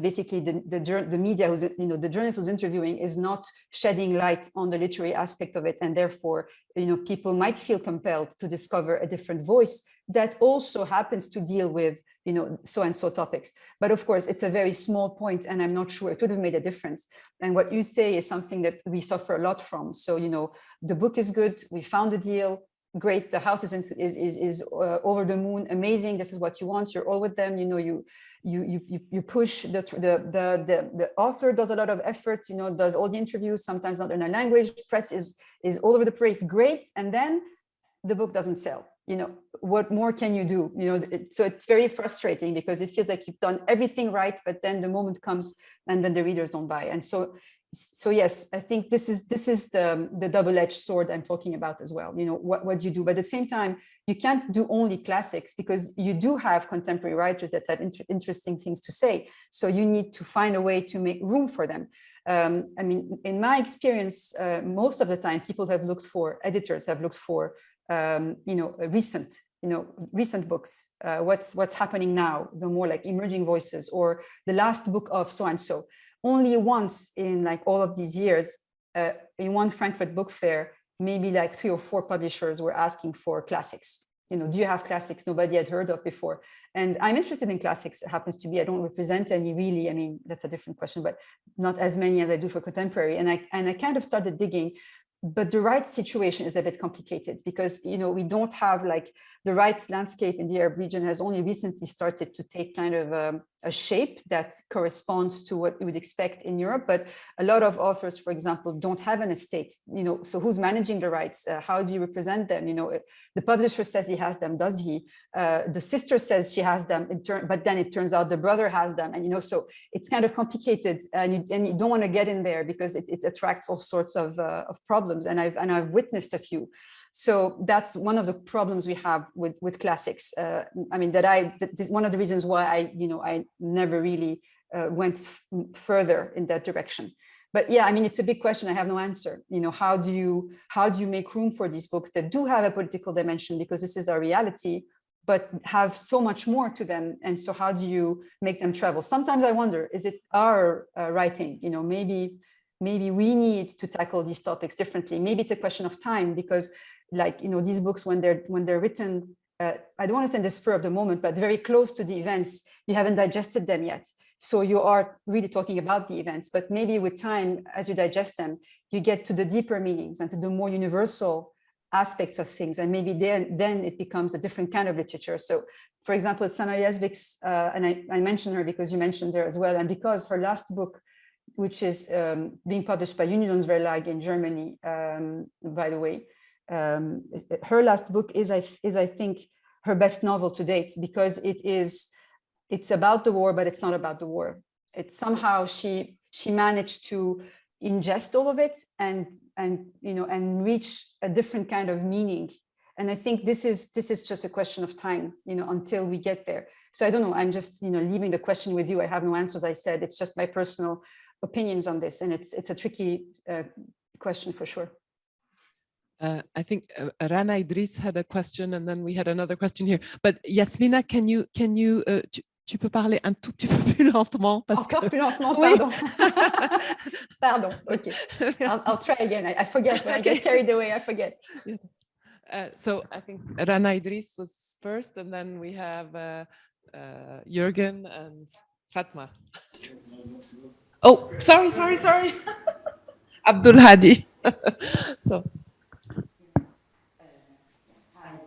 basically the media, who's, you know, the journalist who's interviewing is not shedding light on the literary aspect of it, and therefore, you know, people might feel compelled to discover a different voice that also happens to deal with, you know, so and so topics. But of course, it's a very small point, and I'm not sure it would have made a difference. And what you say is something that we suffer a lot from. So, you know, the book is good, we found a deal, great, the house is over the moon, amazing, this is what you want, you're all with them, you know, you push, the author does a lot of effort, you know, does all the interviews, sometimes not in a language, press is all over the place, great, and then the book doesn't sell. You know, what more can you do? You know, so it's very frustrating because it feels like you've done everything right, but then the moment comes and then the readers don't buy. And so yes, I think this is the double-edged sword I'm talking about as well. You know, what you do, but at the same time, you can't do only classics, because you do have contemporary writers that have interesting things to say. So you need to find a way to make room for them. I mean, in my experience, most of the time, editors have looked for, you know, recent books, what's happening now, the more like emerging voices, or the last book of so and so. Only once in like all of these years, in one Frankfurt book fair, maybe like 3 or 4 publishers were asking for classics. You know, do you have classics nobody had heard of before? And I'm interested in classics. It happens to be, I don't represent any really, I mean, that's a different question, but not as many as I do for contemporary. And I kind of started digging. But the rights situation is a bit complicated, because, you know, we don't have like the rights landscape in the Arab region has only recently started to take kind of a shape that corresponds to what you would expect in Europe. But a lot of authors, for example, don't have an estate, you know, so who's managing the rights? How do you represent them? You know, the publisher says he has them, does he? The sister says she has them, but then it turns out the brother has them. And, you know, so it's kind of complicated, and you don't want to get in there because it attracts all sorts of problems. And I've witnessed a few. So that's one of the problems we have with classics. I mean, this one of the reasons why I never really went further in that direction. But yeah, I mean, it's a big question. I have no answer. You know, how do you make room for these books that do have a political dimension, because this is our reality, but have so much more to them? And so how do you make them travel? Sometimes I wonder, is it our writing? You know, maybe we need to tackle these topics differently. Maybe it's a question of time, because, like, you know, these books, when they're written, I don't want to say in the spur of the moment, but very close to the events, you haven't digested them yet. So you are really talking about the events, but maybe with time, as you digest them, you get to the deeper meanings and to the more universal aspects of things. And maybe then it becomes a different kind of literature. So, for example, Samari Yazbek's, and I mentioned her because you mentioned her as well, and because her last book, which is being published by Unionsverlag in Germany, by the way, her last book is I think her best novel to date, because it's about the war, but it's not about the war. It's somehow she managed to ingest all of it and you know, and reach a different kind of meaning. And I think this is just a question of time, you know, until we get there. So I don't know, I'm just, you know, leaving the question with you. I have no answers. I said it's just my personal opinions on this, and it's a tricky question for sure. I think Rana Idris had a question, and then we had another question here. But Yasmina, can you tu peux parler un tout petit peu plus lentement parce Encore plus lentement, pardon. Pardon. Okay. I'll try again. I forget when I get carried away. I forget. So I think Rana Idris was first, and then we have Jürgen and Fatma. Oh, sorry. Abdul Hadi. So. Hi.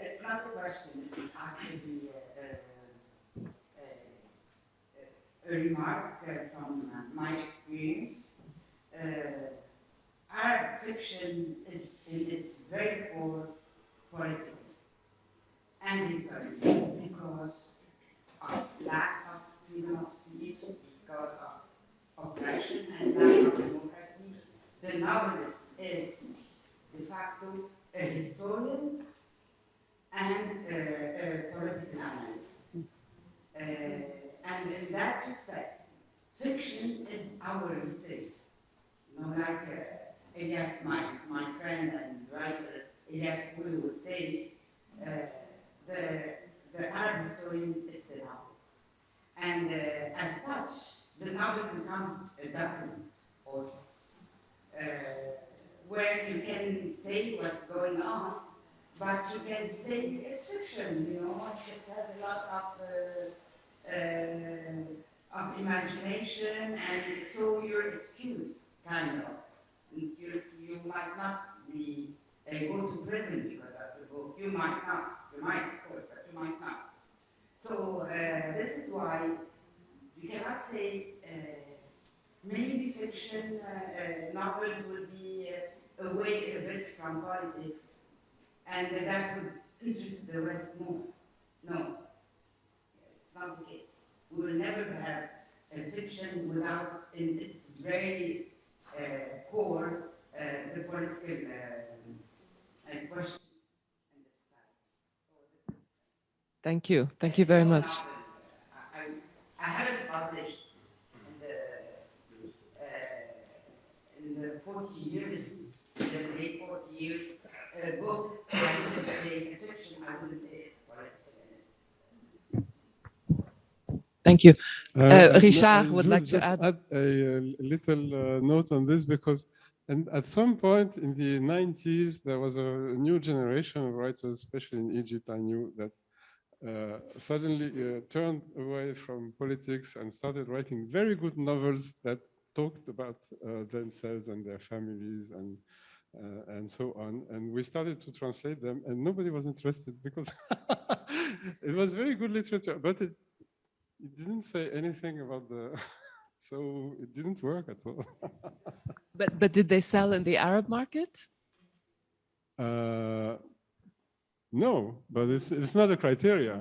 It's not a question. It's actually a remark from my experience. Arab fiction is in its very core political and historical because of lack of freedom of speech, because of oppression and lack of democracy. The novelist is de facto a historian and a political analyst. And in that respect, fiction is our history. You know, like Elias, my friend and writer, Elias Kulu would say, the Arab historian is the novelist. And as such, the novel becomes a document also, where you can say what's going on, but you can say it's fiction, you know, it has a lot of imagination, and so you're excused, kind of. You might not be go to prison because of the book. You might not. You might, of course, but you might not. So this is why you cannot say maybe fiction novels would be away a bit from politics, and that would interest the West more. No, it's not the case. We will never have a fiction without, in its very core, the political questions in the society. Thank you. Thank you very much. I haven't published in the 40 years, in the late 40 years, a book. I wouldn't say a fiction. I wouldn't say it's political. Thank you. No, Richard would like to just add. a little note on this, because and at some point in the 90s, there was a new generation of writers, especially in Egypt, I knew, that suddenly turned away from politics and started writing very good novels that talked about themselves and their families and so on. And we started to translate them, and nobody was interested because it was very good literature, but it didn't say anything about the, so it didn't work at all. But did they sell in the Arab market? No, but it's not a criteria.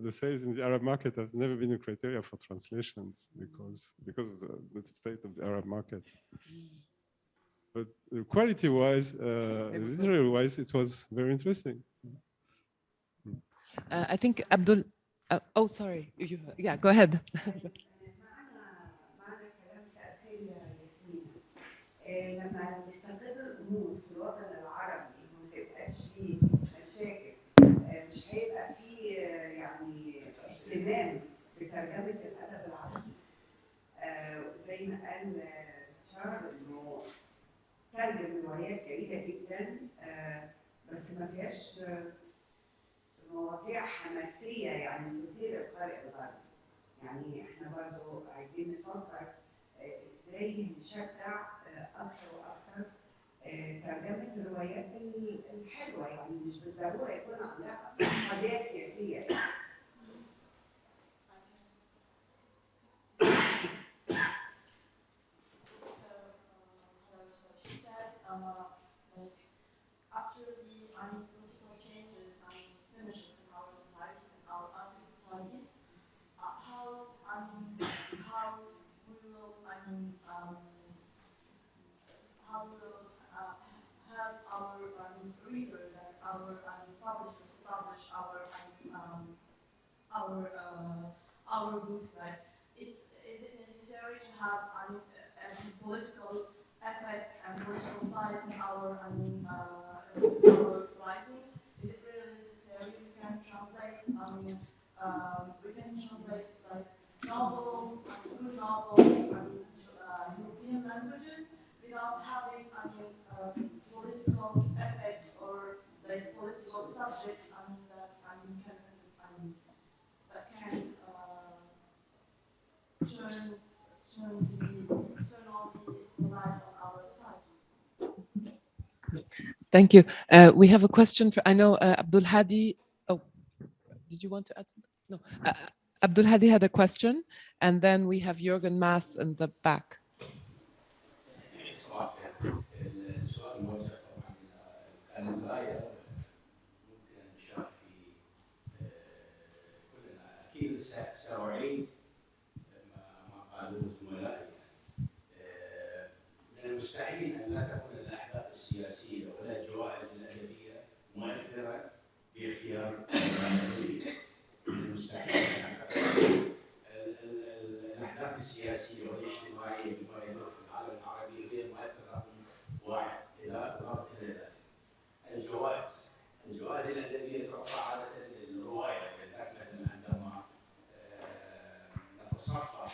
The sales in the Arab market have never been a criteria for translations because of the state of the Arab market. But quality-wise, literary-wise, it was very interesting. I think Abdul. Oh, sorry. Yeah, go ahead. لما تستقر الامور في الوطن العربي وما يبقاش فيه مشاكل مش هيبقى فيه يعني اهتمام بترجمه الادب العربي زي ما قال شارل انه ترجم روايات جيده جدا بس ما فيهاش مواضيع حماسيه يعني تثير القارئ الغربي. يعني احنا برضو عايزين نفكر ازاي نشجع اكثر واكثر ترجمه الروايات الحلوه، يعني مش بالضروره يكون عندها قضيه سياسيه يعني. After the political changes and finishes in our societies and our other societies, how we will how we will help our readers and our publishers publish our books. Like, is it necessary to have political effects and political sides in our writings? Is it really necessary? We can translate. We can translate like novels, good novels, European languages without having political effects or like political subjects. That can turn on the light on our society. Thank you. We have a question for, I know Abdul Hadi. Oh, did you want to add something? No. Abdul Hadi had a question, and then we have Jürgen Maas in the back. السؤال موجه طبعا كانت غايه ممكن ان نشارك في كلنا اكيد ساعيد ما قالوه زملائي من المستحيل ان لا تكون الاحداث السياسيه ولا الجوائز الادبيه مؤثره في اختيار الادبيه. من المستحيل الاحداث السياسيه والاجتماعيه بما يدور في العالم العربي غير مؤثره واحد اضافه الى ذلك. الجوائز الادبيه تعطى عاده للروايه، ولذلك مثلا عندما نتصفح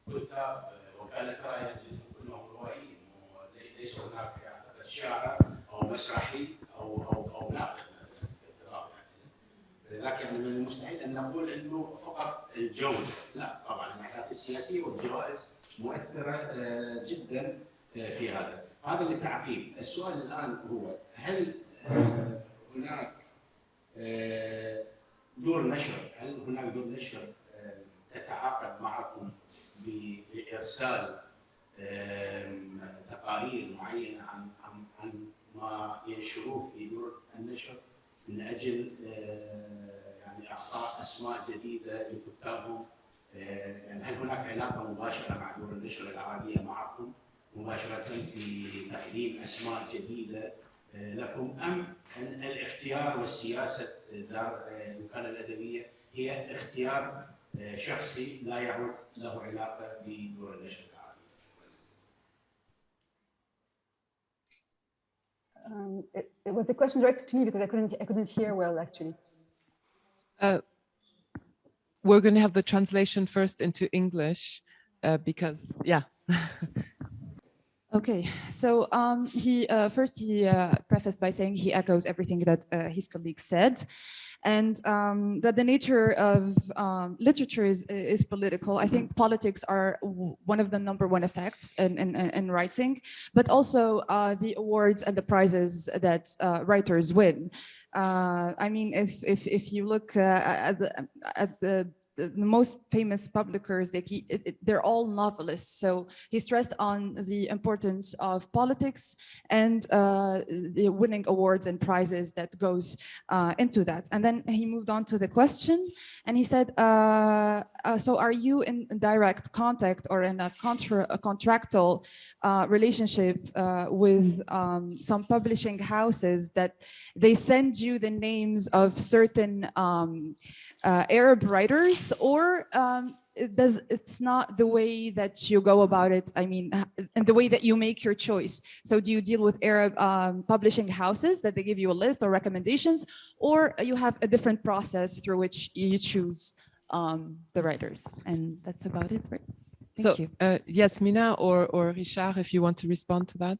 كتاب وكاله رايه نجدهم كلهم روائيين، ليس هناك اعتقد شاعر او مسرحي او ناقد مثلا. لذلك يعني من المستحيل ان نقول انه فقط الجوده، لا طبعا الاحداث السياسيه والجوائز مؤثره جدا في هذا. هذا لتعقيب. السؤال الان هو هل هناك دور نشر؟ هل هناك دور نشر تتعاقد معكم بارسال تقارير معينه عن ما ينشروه في دور النشر من اجل يعني اعطاء اسماء جديده لكتابهم؟ يعني هل هناك علاقه مباشره مع دور النشر العربيه معكم مباشره في تقديم اسماء جديده لكم، ام ان الاختيار والسياسه دار الوكاله الادبيه هي اختيار شخصي لا يعود له علاقه بدور النشر العربيه؟ It was a question directed to me because I couldn't hear well actually. We're going to have the translation first into English because, yeah. Okay, so he prefaced by saying he echoes everything that his colleague said, and that the nature of literature is political. I think politics are one of the #1 effects in writing, but also the awards and the prizes that writers win. I mean, if you look at the most famous publishers, they're all novelists. So he stressed on the importance of politics and the winning awards and prizes that goes into that. And then he moved on to the question, and he said, so are you in direct contact or in a contractual relationship with some publishing houses that they send you the names of certain Arab writers, or it's not the way that you go about it? I mean, and the way that you make your choice. So do you deal with Arab publishing houses that they give you a list or recommendations, or you have a different process through which you choose the writers? And that's about it, right? Thank you. Yasmina or Richard, if you want to respond to that.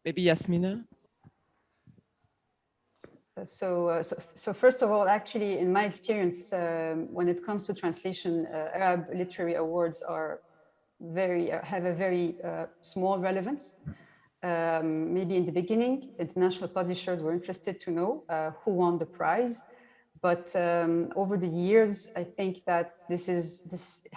Maybe Yasmina. So first of all, actually, in my experience, when it comes to translation, Arab literary awards have a very small relevance. Maybe in the beginning, international publishers were interested to know who won the prize, but over the years, I think that this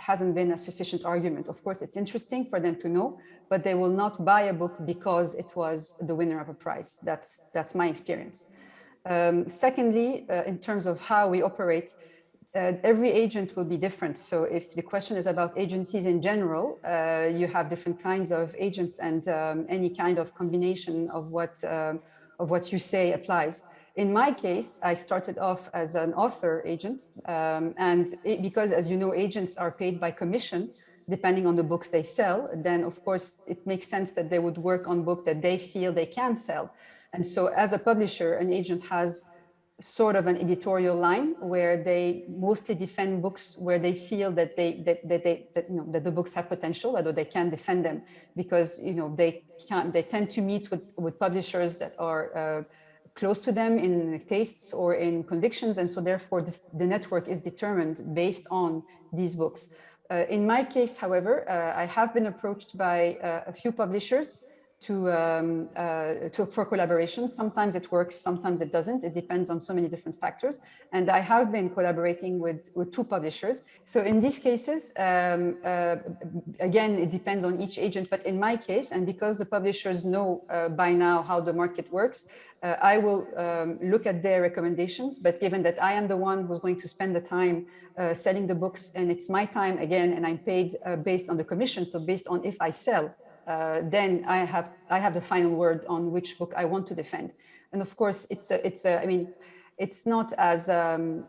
hasn't been a sufficient argument. Of course, it's interesting for them to know, but they will not buy a book because it was the winner of a prize. That's my experience. Secondly, in terms of how we operate, every agent will be different. So if the question is about agencies in general, you have different kinds of agents, and any kind of combination of what you say applies. In my case, I started off as an author agent, because, as you know, agents are paid by commission, depending on the books they sell. Then, of course, it makes sense that they would work on books that they feel they can sell. And so as a publisher, an agent has sort of an editorial line where they mostly defend books where they feel that that the books have potential, although they can defend them because they tend to meet with publishers that are close to them in tastes or in convictions, and so therefore the network is determined based on these books. In my case, however, I have been approached by a few publishers for collaboration. Sometimes it works, sometimes it doesn't. It depends on so many different factors. And I have been collaborating with 2 publishers. So in these cases, again, it depends on each agent. But in my case, and because the publishers know by now how the market works, I will look at their recommendations. But given that I am the one who's going to spend the time selling the books, and it's my time again, and I'm paid based on the commission, so based on if I sell, then I have the final word on which book I want to defend. And of course, I mean, it's not as,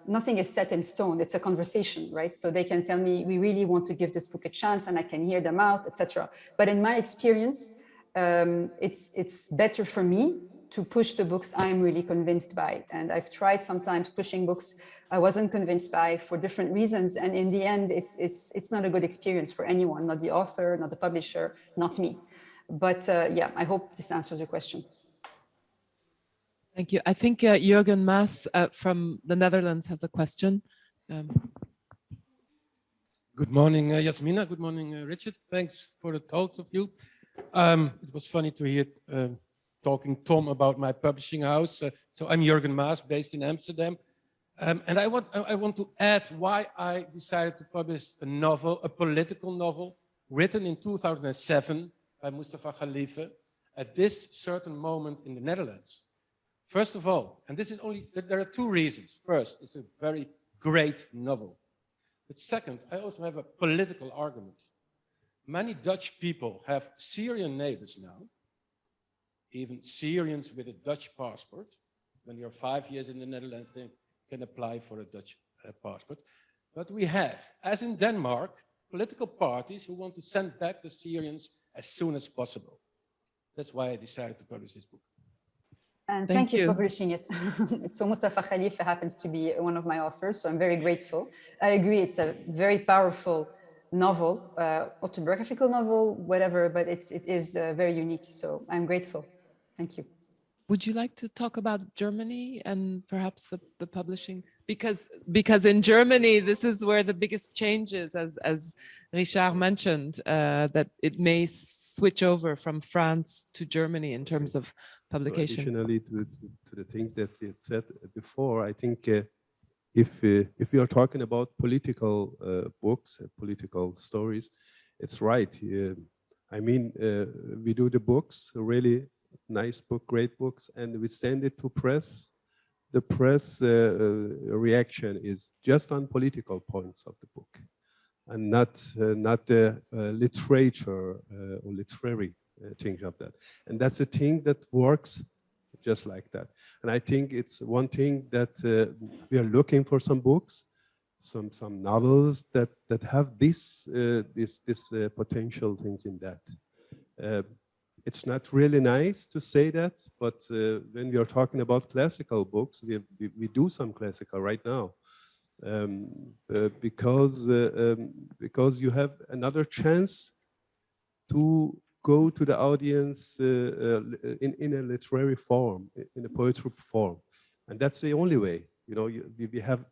nothing is set in stone, it's a conversation, right? So they can tell me, we really want to give this book a chance, and I can hear them out, etc. But in my experience, it's better for me to push the books I'm really convinced by. And I've tried sometimes pushing books I wasn't convinced by for different reasons. And in the end, it's not a good experience for anyone, not the author, not the publisher, not me. But yeah, I hope this answers your question. Thank you. I think Jürgen Maas from the Netherlands has a question. Good morning, Yasmina. Good morning, Richard. Thanks for the talks of you. It was funny to hear talking Tom about my publishing house. So I'm Jürgen Maas, based in Amsterdam. And I want to add why I decided to publish a novel, a political novel, written in 2007 by Mustafa Khalifa at this certain moment in the Netherlands. First of all, and this is only, there are 2 reasons. First, it's a very great novel. But second, I also have a political argument. Many Dutch people have Syrian neighbors now, even Syrians with a Dutch passport. When you're 5 years in the Netherlands, they can apply for a Dutch passport. But we have, as in Denmark, political parties who want to send back the Syrians as soon as possible. That's why I decided to publish this book. And thank you for publishing it. So Mustafa Khalifa happens to be one of my authors, so I'm very grateful. I agree, it's a very powerful novel, autobiographical novel, whatever, but it is very unique. So I'm grateful. Thank you. Would you like to talk about Germany and perhaps the publishing? Because in Germany, this is where the biggest change is, as Richard mentioned, that it may switch over from France to Germany in terms of publication. So additionally to the thing that we said before, I think if we are talking about political books, political stories, it's right. I mean, we do the books, really nice book, great books, and we send it to press. The press reaction is just on political points of the book, and not the literature or literary things of that. And that's a thing that works just like that. And I think it's one thing that we are looking for some books, some novels that have this potential things in that. It's not really nice to say that, but when we are talking about classical books, we do some classical right now, because you have another chance to go to the audience in a literary form, in a poetry form, and that's the only way. You know, we have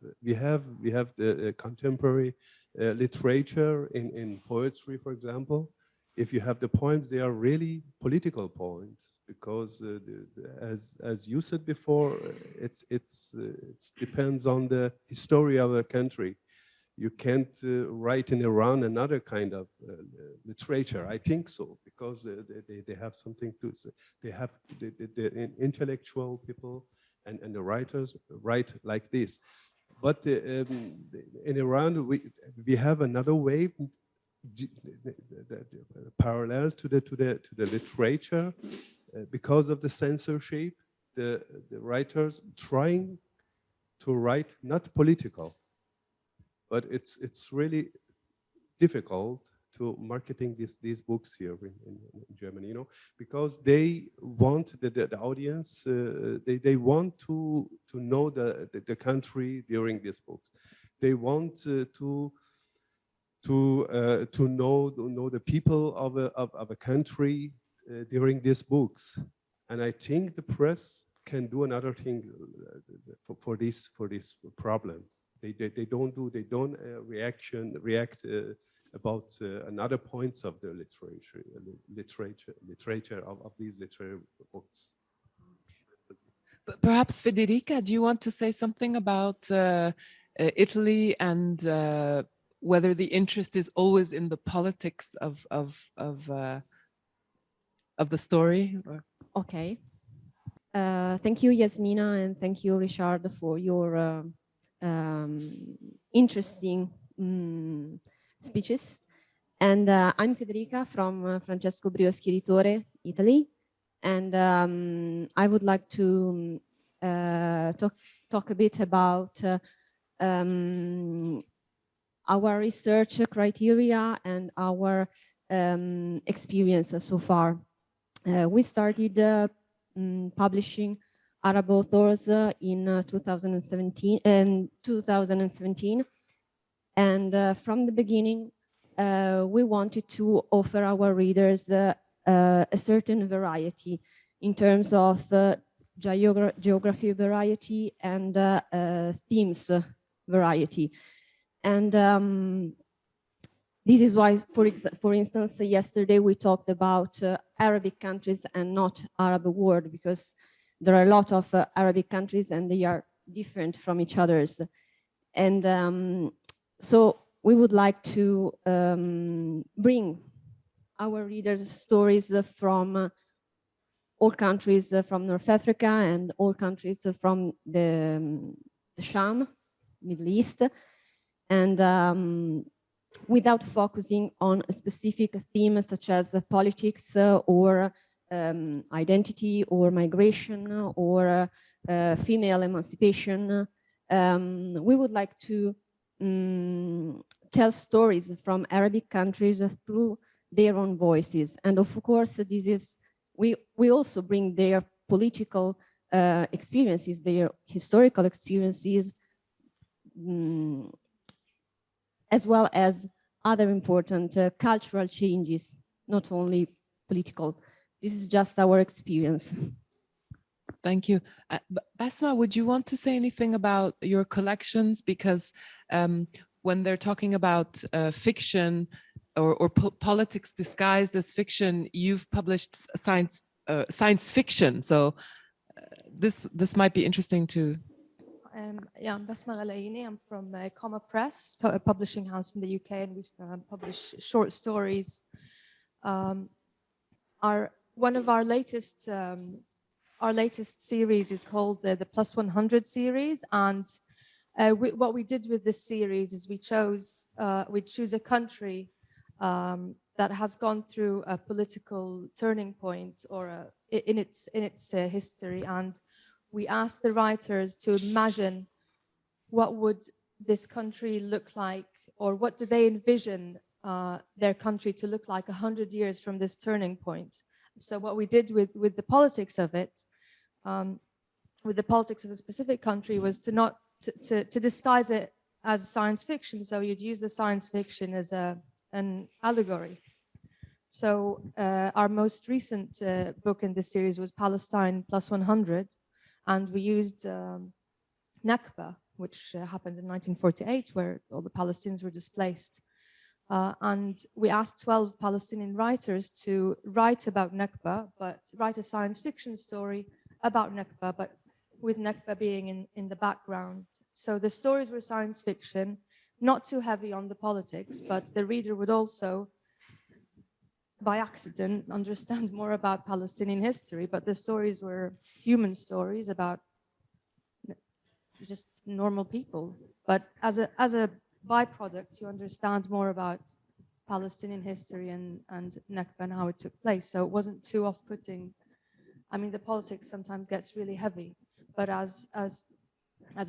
the contemporary literature in poetry, for example. If you have the poems, they are really political poems, because as you said before, it depends on the history of a country. You can't write in Iran another kind of literature. I think so, because they have something to say. They have the intellectual people and the writers write like this. But in Iran, we have another wave parallel to the literature, because of the censorship. The writers trying to write not political, but it's really difficult to marketing these books here in Germany, you know, because they want the audience, they want to know the country during these books. They want to know the people of a country during these books. And I think the press can do another thing for this problem. they don't react about another points of the literature of these literary books. Perhaps Federica, do you want to say something about Italy and whether the interest is always in the politics of the story? Okay. Thank you, Yasmina, and thank you, Richard, for your interesting speeches. And I'm Federica from Francesco Brioschi Editore, Italy. And I would like to talk a bit about our research criteria and our experience so far. We started publishing Arab authors in 2017, and from the beginning, we wanted to offer our readers a certain variety in terms of geography variety and themes variety. And this is why, for instance, yesterday we talked about Arabic countries and not Arab world, because there are a lot of Arabic countries and they are different from each other's. And so we would like to bring our readers stories from all countries from North Africa and all countries from the Sham, Middle East, and without focusing on a specific theme such as politics or identity or migration or female emancipation. We would like to tell stories from Arabic countries through their own voices. And of course, this is, we also bring their political experiences, their historical experiences, as well as other important cultural changes, not only political. This is just our experience. Thank you. Basma, would you want to say anything about your collections? Because when they're talking about fiction or politics disguised as fiction, you've published science fiction. So this might be interesting to. Yeah, I'm Basma Ghalaini. I'm from Comma Press, a publishing house in the UK, and we've published short stories. One of our latest series is called the Plus 100 series, and what we did with this series is we choose a country that has gone through a political turning point or in its history, and we asked the writers to imagine what would this country look like, or what do they envision their country to look like 100 years from this turning point. So what we did with the politics of it, with the politics of a specific country, was to disguise it as science fiction. So you'd use the science fiction as an allegory. So our most recent book in this series was Palestine Plus 100, and we used Nakba, which happened in 1948, where all the Palestinians were displaced. And we asked 12 Palestinian writers to write about Nakba, but write a science fiction story about Nakba, but with Nakba being in the background. So the stories were science fiction, not too heavy on the politics, but the reader would also, by accident, understand more about Palestinian history, but the stories were human stories about just normal people. But as a byproduct, you understand more about Palestinian history and Nakba and how it took place. So it wasn't too off-putting. I mean, the politics sometimes gets really heavy, but as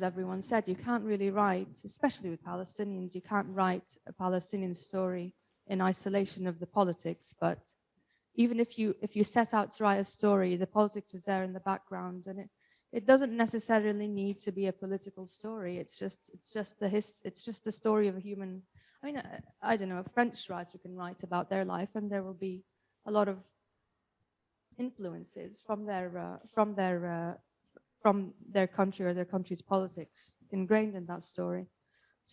everyone said, you can't really write, especially with Palestinians, you can't write a Palestinian story in isolation of the politics. But even if you set out to write a story, the politics is there in the background, and it doesn't necessarily need to be a political story. It's just the story of a human. I mean, I don't know, a French writer can write about their life, and there will be a lot of influences from their country or their country's politics ingrained in that story.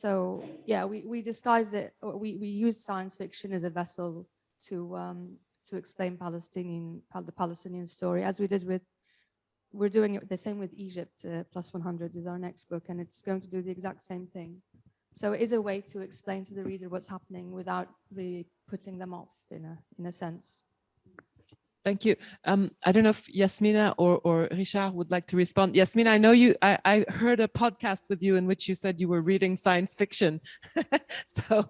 So yeah, we disguise it, or we use science fiction as a vessel to explain the Palestinian story, as we did with, we're doing it the same with Egypt. Plus 100 is our next book, and it's going to do the exact same thing. So it is a way to explain to the reader what's happening without really putting them off in a sense. Thank you. I don't know if Yasmina or Richard would like to respond. Yasmina, I know you, I heard a podcast with you in which you said you were reading science fiction. So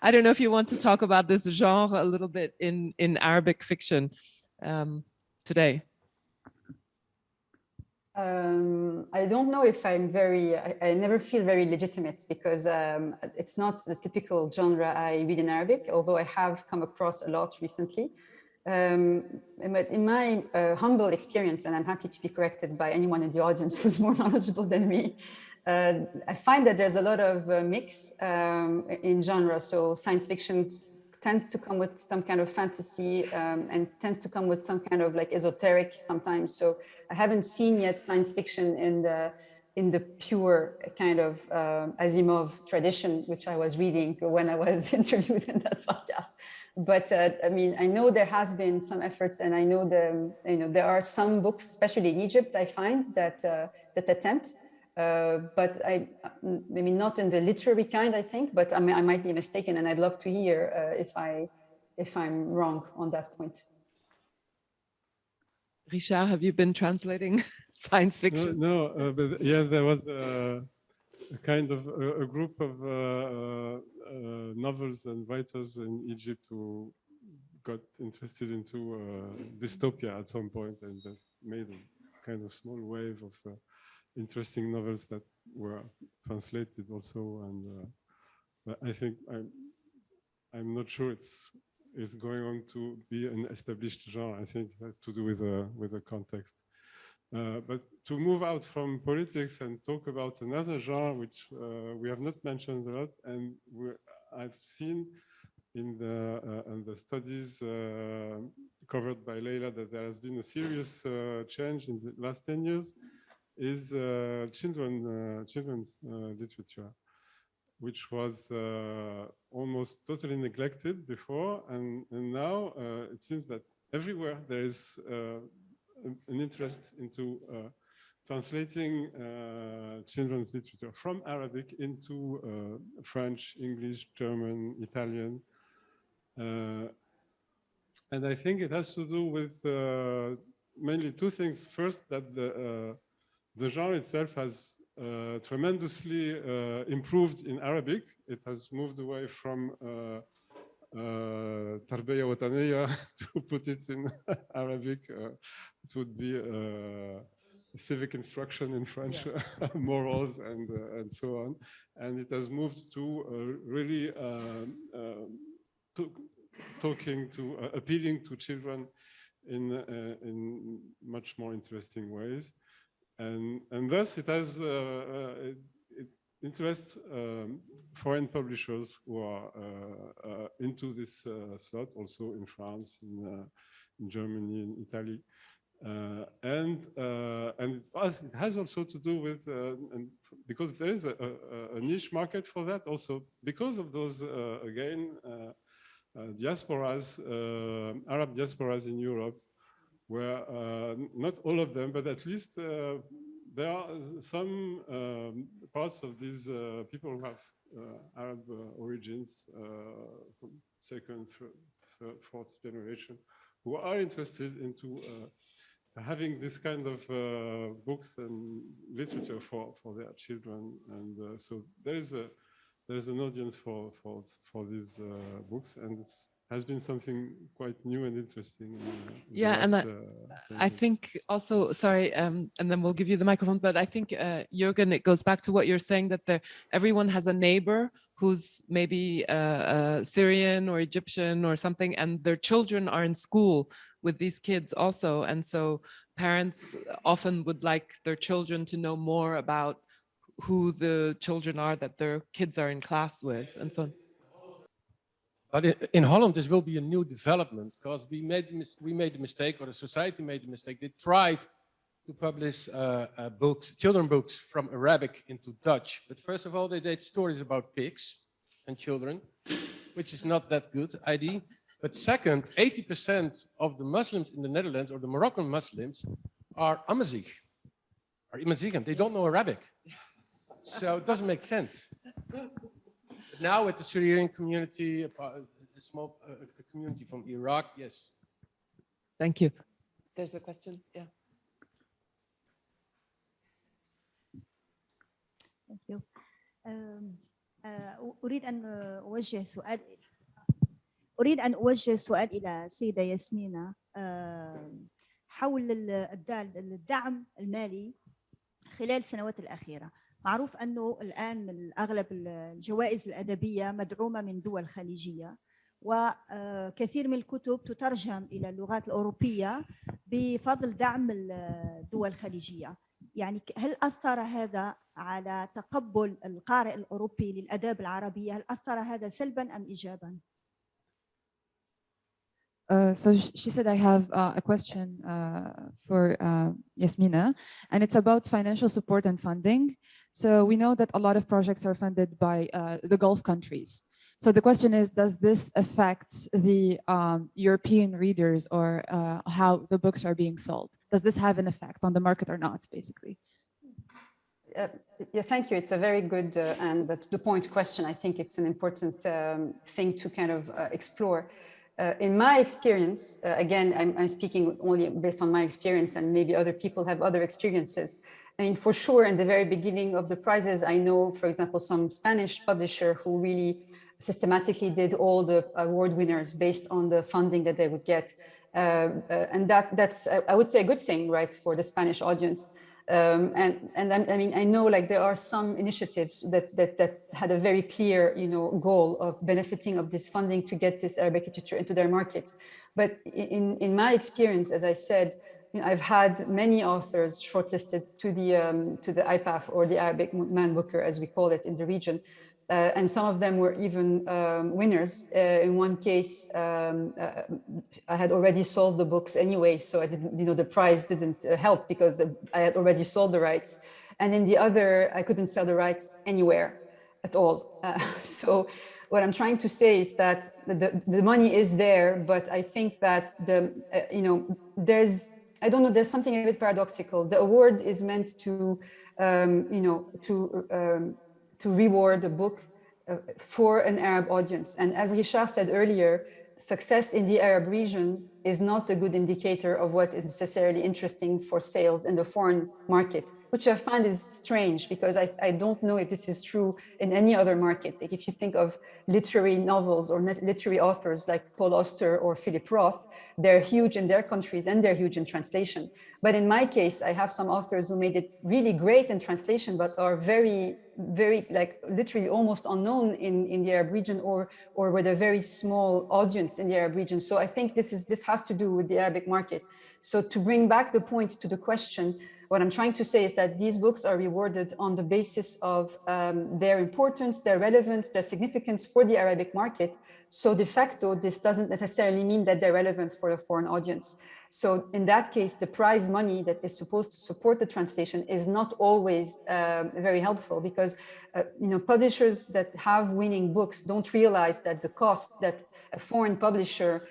I don't know if you want to talk about this genre a little bit in Arabic fiction today. I don't know if I'm very, I never feel very legitimate because it's not the typical genre I read in Arabic, although I have come across a lot recently. But in my humble experience, and I'm happy to be corrected by anyone in the audience who's more knowledgeable than me, I find that there's a lot of mix in genre. So science fiction tends to come with some kind of fantasy and tends to come with some kind of like esoteric sometimes. So I haven't seen yet science fiction in the pure kind of aziMMO tradition, which I was reading when I was interviewed in that podcast. But I mean, I know there has been some efforts, and I know there are some books, especially in Egypt, I find that attempt. But maybe not in the literary kind, I think. But I might be mistaken, and I'd love to hear if I'm wrong on that point. Richard, have you been translating science fiction? No, but yes, there was a kind of a group of novels and writers in Egypt who got interested into dystopia at some point, and that made a kind of small wave of interesting novels that were translated also. And I think I'm not sure it's going on to be an established genre. I think it had to do with the context. But to move out from politics and talk about another genre, which we have not mentioned a lot, and I've seen in the studies covered by Leila that there has been a serious change in the last 10 years, is children's literature, which was almost totally neglected before, and now it seems that everywhere there is an interest into translating children's literature from Arabic into French, English, German, Italian. And I think it has to do with mainly two things. First, that the genre itself has tremendously improved in Arabic. It has moved away from Tarbiya Wataniya, to put it in Arabic. It would be civic instruction in French, morals and so on. And it has moved to really appealing to children in much more interesting ways. And thus it has it interests foreign publishers who are into this slot, also in France, in Germany, in Italy. And it has also to do with, because there is a niche market for that also, because of those, again, diasporas, Arab diasporas in Europe, where not all of them, but at least there are some parts of these people who have Arab origins, from second, third, fourth generation, who are interested into having this kind of books and literature for their children. And so there's an audience for these books, and it has been something quite new and interesting. Yeah, and I think also, sorry, and then we'll give you the microphone, but I think, Jürgen, it goes back to what you're saying, that everyone has a neighbor who's maybe Syrian or Egyptian or something, and their children are in school with these kids also. And so parents often would like their children to know more about who the children are that their kids are in class with, and so on. But in Holland, this will be a new development, because we made the mistake, or the society made the mistake. They tried to publish books, children books from Arabic into Dutch. But first of all, they did stories about pigs and children, which is not that good idea. But second, 80% of the Muslims in the Netherlands, or the Moroccan Muslims, are Amazigh, are Imazigh. They don't know Arabic. So it doesn't make sense. But now with the Syrian community, a small community from Iraq, yes. Thank you. There's a question, yeah. Thank you. أريد أن أوجه سؤال إلى السيدة ياسمينة حول الدعم المالي خلال السنوات الأخيرة. معروف أنه الآن من أغلب الجوائز الأدبية مدعومة من دول خليجية، وكثير من الكتب تترجم إلى اللغات الأوروبية بفضل دعم الدول الخليجية. يعني هل أثر هذا على تقبل القارئ الأوروبي للآداب العربية؟ هل أثر هذا سلباً أم إيجاباً؟ So she said, I have a question for Yasmina, and it's about financial support and funding. So we know that a lot of projects are funded by the Gulf countries. So the question is, does this affect the European readers or how the books are being sold? Does this have an effect on the market or not, basically? Yeah, thank you. It's a very good and to the point question. I think it's an important thing to kind of explore. In my experience, again, I'm speaking only based on my experience, and maybe other people have other experiences. I mean, for sure, in the very beginning of the prizes, I know, for example, some Spanish publisher who really systematically did all the award winners based on the funding that they would get. And that's, I would say, a good thing, right, for the Spanish audience. I mean, I know like there are some initiatives that had a very clear, goal of benefiting of this funding to get this Arabic literature into their markets. But in my experience, as I said, I've had many authors shortlisted to the IPAF, or the Arabic Man Booker, as we call it in the region. And some of them were even winners. In one case, I had already sold the books anyway, so I didn't, the prize didn't help because I had already sold the rights. And in the other, I couldn't sell the rights anywhere at all. So what I'm trying to say is that the money is there, but I think that there's, I don't know, there's something a bit paradoxical. The award is meant to, to reward a book for an Arab audience. And as Richard said earlier, success in the Arab region is not a good indicator of what is necessarily interesting for sales in the foreign market, which I find is strange, because I don't know if this is true in any other market. Like if you think of literary novels or literary authors like Paul Auster or Philip Roth, they're huge in their countries and they're huge in translation. But in my case, I have some authors who made it really great in translation, but are very, very, like literally almost unknown in the Arab region, or with a very small audience in the Arab region. So I think this has to do with the Arabic market. So to bring back the point to the question, what I'm trying to say is that these books are rewarded on the basis of their importance, their relevance, their significance for the Arabic market. So de facto, this doesn't necessarily mean that they're relevant for a foreign audience. So in that case, the prize money that is supposed to support the translation is not always very helpful, because publishers that have winning books don't realize that the cost that a foreign publisher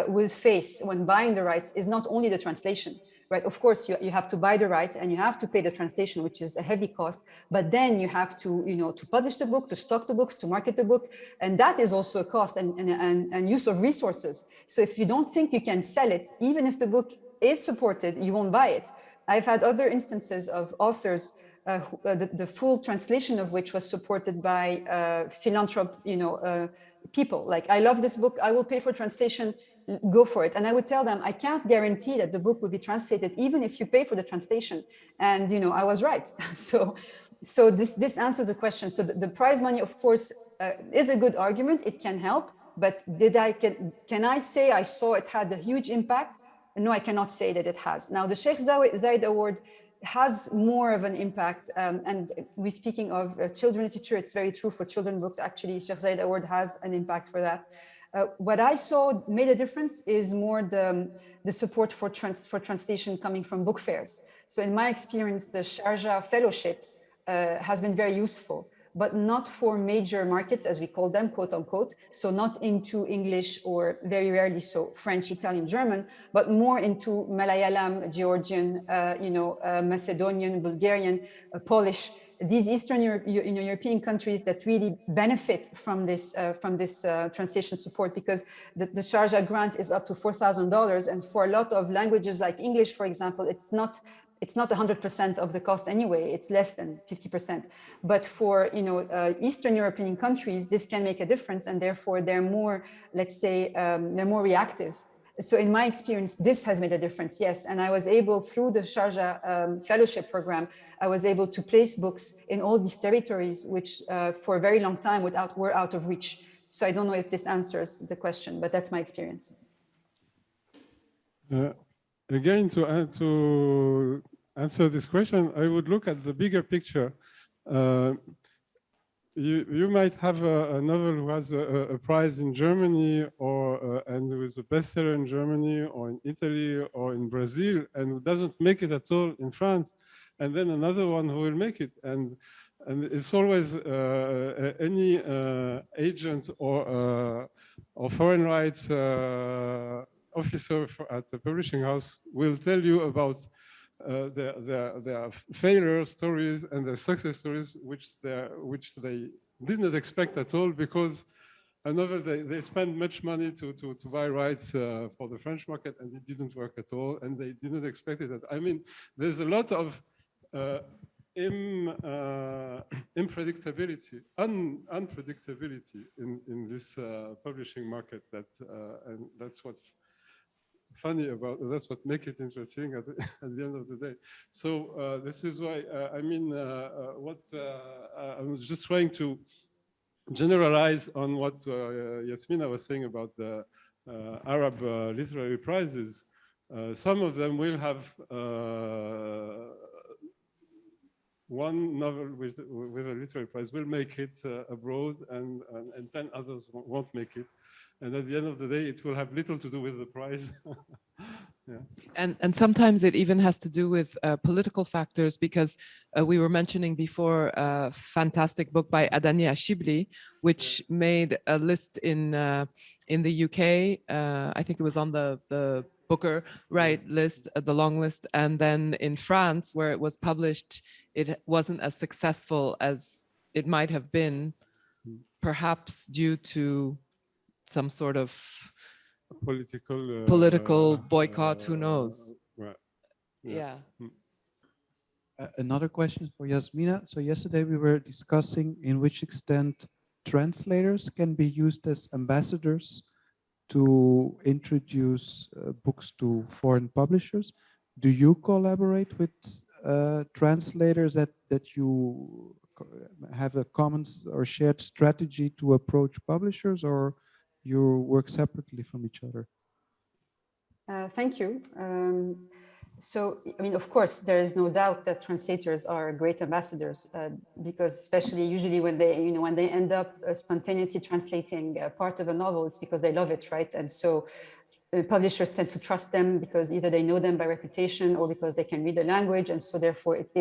will face when buying the rights is not only the translation. Right, of course, you have to buy the rights and you have to pay the translation, which is a heavy cost. But then you have to, to publish the book, to stock the books, to market the book, and that is also a cost and use of resources. So if you don't think you can sell it, even if the book is supported, you won't buy it. I've had other instances of authors, the full translation of which was supported by philanthropic, people. Like, I love this book, I will pay for translation. Go for it. And I would tell them, I can't guarantee that the book will be translated, even if you pay for the translation. And, I was right. So this answers the question. So the prize money, of course, is a good argument. It can help. But can I say I saw it had a huge impact? No, I cannot say that it has. Now, the Sheikh Zayed Award has more of an impact. And we're speaking of children literature. It's very true for children books. Actually, Sheikh Zayed Award has an impact for that. What I saw made a difference is more the support for translation coming from book fairs. So in my experience, the Sharjah Fellowship has been very useful, but not for major markets, as we call them, quote unquote. So not into English or very rarely so French, Italian, German, but more into Malayalam, Georgian, Macedonian, Bulgarian, Polish. These Eastern European countries that really benefit from this translation support, because the Sharjah grant is up to $4,000, and for a lot of languages like English, for example, it's not 100% of the cost anyway. It's less than 50%. But for Eastern European countries, this can make a difference, and therefore they're more, let's say, they're more reactive. So in my experience, this has made a difference, yes. And I was able, through the Sharjah Fellowship Program, I was able to place books in all these territories, which for a very long time were out of reach. So I don't know if this answers the question, but that's my experience. Again, to answer this question, I would look at the bigger picture. You might have a novel who has a prize in Germany, and who is a bestseller in Germany or in Italy or in Brazil, and who doesn't make it at all in France, and then another one who will make it. And it's always any agent or foreign rights officer at the publishing house will tell you about their failure stories and their success stories, which they did not expect at all, because they spent much money to buy rights for the French market, and it didn't work at all, and they didn't expect it. I mean, there's a lot of unpredictability in this publishing market, and that's what's funny about it. That's what makes it interesting at the end of the day. So this is why I was just trying to generalize on what Yasmina was saying about the Arab literary prizes. Some of them will have one novel with a literary prize will make it abroad, and 10 others won't make it. And at the end of the day, it will have little to do with the prize. Yeah. And sometimes it even has to do with political factors, because we were mentioning before a fantastic book by Adania Shibli, which made a list in the UK. I think it was on the Booker list, the long list. And then in France, where it was published, it wasn't as successful as it might have been, perhaps due to some sort of political boycott, who knows? Right. Yeah. Another question for Yasmina. So yesterday we were discussing in which extent translators can be used as ambassadors to introduce books to foreign publishers. Do you collaborate with translators that you have a common or shared strategy to approach publishers, or you work separately from each other? Thank you. So, I mean, of course, there is no doubt that translators are great ambassadors, because especially usually when they end up spontaneously translating part of a novel, it's because they love it, right? And so publishers tend to trust them because either they know them by reputation or because they can read the language, and so therefore it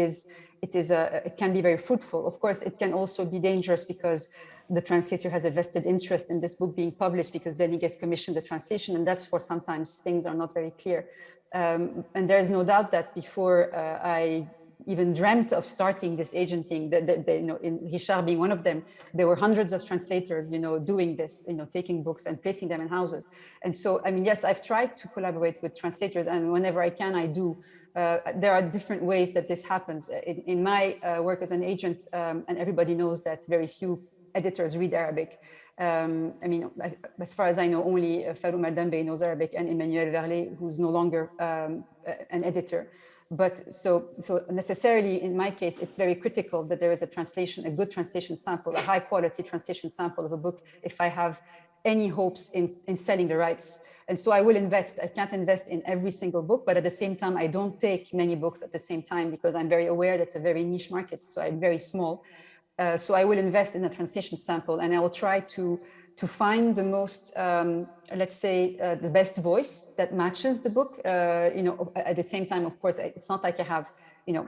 can be very fruitful. Of course, it can also be dangerous because the translator has a vested interest in this book being published, because then he gets commissioned the translation, and that's for sometimes things are not very clear. And there is no doubt that before I even dreamt of starting this agency, in Richard being one of them, there were hundreds of translators, doing this, taking books and placing them in houses. And so, I mean, yes, I've tried to collaborate with translators, and whenever I can, I do. There are different ways that this happens. In my work as an agent, and everybody knows that very few editors read Arabic. I mean, as far as I know, only Farouk Mardambe knows Arabic, and Emmanuel Verlet, who's no longer an editor. But so necessarily, in my case, it's very critical that there is a translation, a good translation sample, a high quality translation sample of a book, if I have any hopes in selling the rights. And so I will invest. I can't invest in every single book, but at the same time, I don't take many books at the same time, because I'm very aware that's a very niche market, so I'm very small. So I will invest in a translation sample, and I will try to to find the most, let's say, the best voice that matches the book. You know, at the same time, of course, it's not like I have, you know,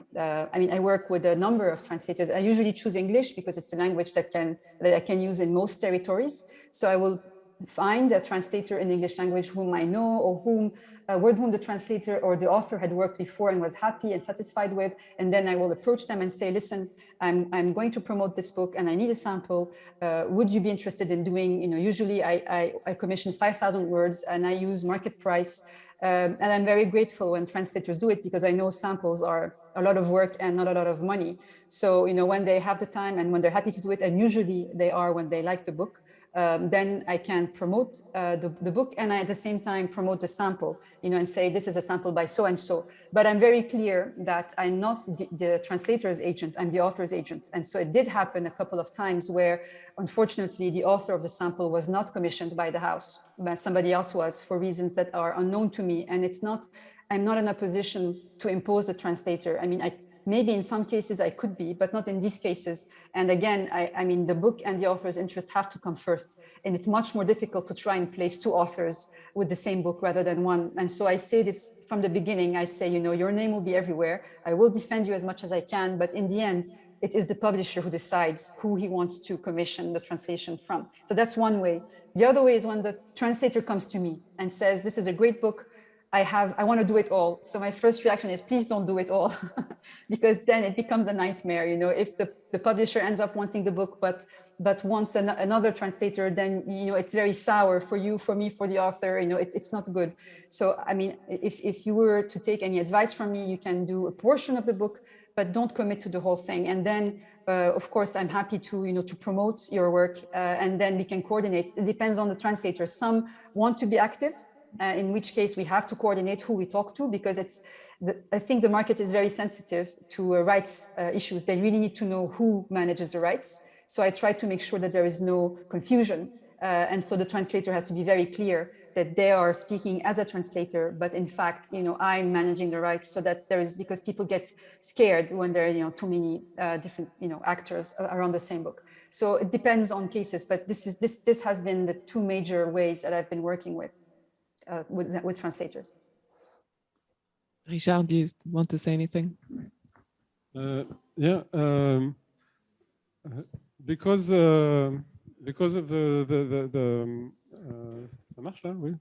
I mean, I work with a number of translators. I usually choose English because it's a language that I can use in most territories. So I will find a translator in English language whom I know, or with whom the translator or the author had worked before and was happy and satisfied with. And then I will approach them and say, listen, I'm going to promote this book and I need a sample. Would you be interested in doing, you know, usually I commission 5,000 words and I use market price. And I'm very grateful when translators do it because I know samples are a lot of work and not a lot of money. So, you know, when they have the time and when they're happy to do it, and usually they are when they like the book, then I can promote the book, and I at the same time promote the sample, you know, and say this is a sample by so and so. But I'm very clear that I'm not the translator's agent, I'm the author's agent. And so it did happen a couple of times where, unfortunately, the author of the sample was not commissioned by the house, but somebody else was for reasons that are unknown to me. And it's not, I'm not in a position to impose the translator. I mean, maybe in some cases I could be, but not in these cases. And again, I mean, the book and the author's interest have to come first. And it's much more difficult to try and place two authors with the same book rather than one. And so I say this from the beginning. I say, you know, your name will be everywhere. I will defend you as much as I can. But in the end, it is the publisher who decides who he wants to commission the translation from. So that's one way. The other way is when the translator comes to me and says, this is a great book. I want to do it all. So my first reaction is, please don't do it all, because then it becomes a nightmare. You know, if the publisher ends up wanting the book, but wants another translator, then, you know, it's very sour for you, for me, for the author. You know, it's not good. So, I mean, if you were to take any advice from me, you can do a portion of the book, but don't commit to the whole thing. And then, of course, I'm happy to, you know, to promote your work, and then we can coordinate. It depends on the translator. Some want to be active, in which case we have to coordinate who we talk to, because I think the market is very sensitive to rights issues. They really need to know who manages the rights. So I try to make sure that there is no confusion. And so the translator has to be very clear that they are speaking as a translator, but in fact, you know, I'm managing the rights, so that there is, because people get scared when there are, you know, too many different, you know, actors around the same book. So it depends on cases, but this has been the two major ways that I've been working with translators. Richard, do you want to say anything? Yeah, because of ça marche là, oui.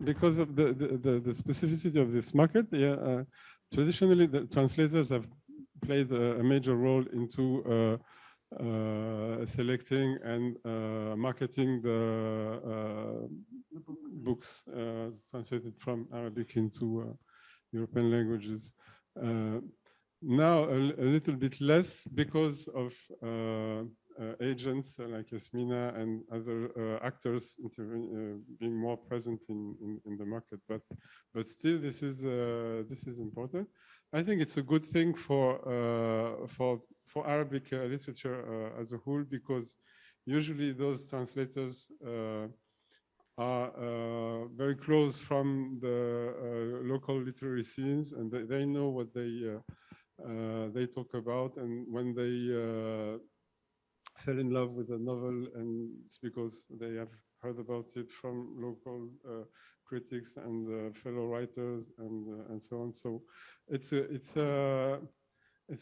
Because of the specificity of this market, yeah, traditionally the translators have played a major role into selecting and marketing the books translated from Arabic into European languages. Now a little bit less because of agents like Yasmina and other actors being more present in the market. But still, this is important. I think it's a good thing for Arabic literature as a whole, because usually those translators are very close from the local literary scenes, and they know what they talk about. And when they fell in love with a novel, and it's because they have heard about it from local critics and fellow writers and so on. So it's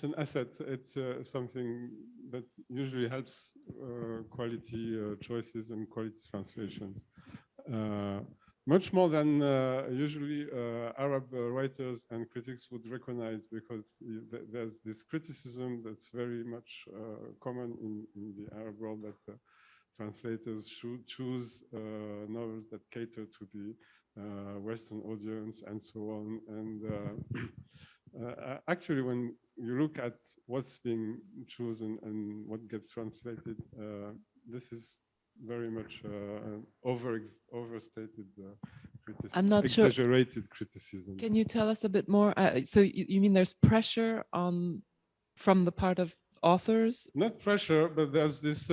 an asset. It's something that usually helps quality choices and quality translations. Much more than usually Arab writers and critics would recognize, because there's this criticism that's very much common in the Arab world, that translators should choose novels that cater to the Western audience and so on. And actually, when you look at what's being chosen and what gets translated, this is very much overstated criticism. I'm not sure. Exaggerated criticism. Can you tell us a bit more? So you mean there's pressure from the part of authors? Not pressure, but there's this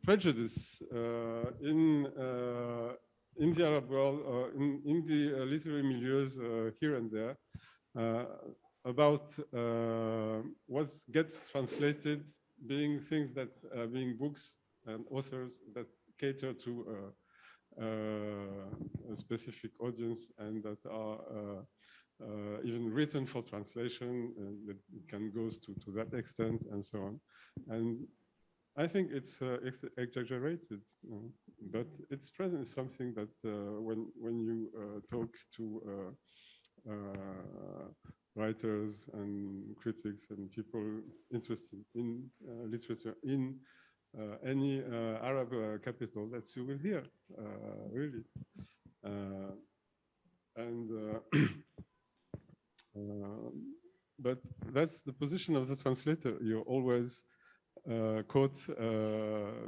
prejudice in the Arab world, in the literary milieus here and there, about what gets translated being things that being books and authors that cater to a specific audience and that are even written for translation, that can go to that extent and so on. And I think it's exaggerated, but it's present something that when you talk to writers and critics and people interested in literature in any Arab capital, that you will hear, really. But that's the position of the translator. You're always caught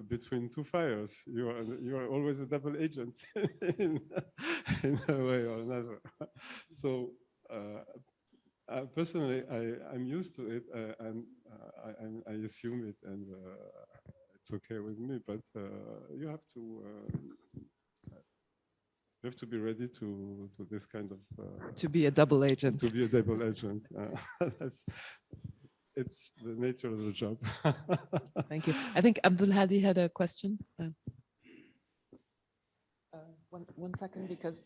between two fires. You are always a double agent in a way or another. So personally, I'm used to it, and I assume it, and it's okay with me. But you have to be ready to this kind of to be a double agent. To be a double agent. It's the nature of the job. Thank you. I think Abdul Hadi had a question. One second, because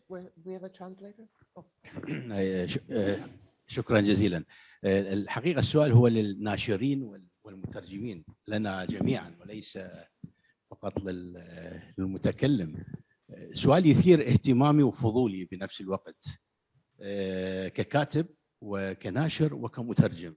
we have a translator. Oh. شكرا جزيلا. الحقيقة السؤال هو للناشرين والمترجمين لنا جميعا وليس فقط للمتكلم. سؤال يثير اهتمامي وفضولي بنفس الوقت ككاتب وكناشر وكمترجم.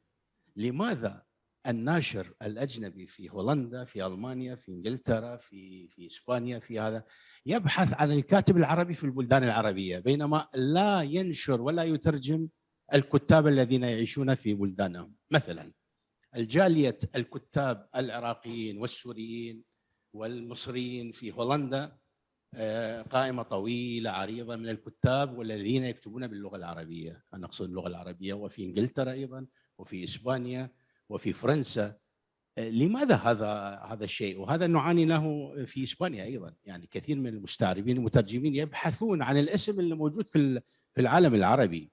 لماذا الناشر الأجنبي في هولندا، في ألمانيا، في إنجلترا، في إسبانيا، في هذا يبحث عن الكاتب العربي في البلدان العربية، بينما لا ينشر ولا يترجم الكتاب الذين يعيشون في بلدانهم؟ مثلا الجالية الكتاب العراقيين والسوريين والمصريين في هولندا قائمة طويلة عريضة من الكتاب والذين يكتبون باللغة العربية، أنا أقصد اللغة العربية، وفي إنجلترا أيضا، وفي إسبانيا، وفي فرنسا. لماذا هذا الشيء؟ وهذا نعاني له في إسبانيا أيضا، يعني كثير من المستعربين المترجمين يبحثون عن الاسم اللي موجود في العالم العربي،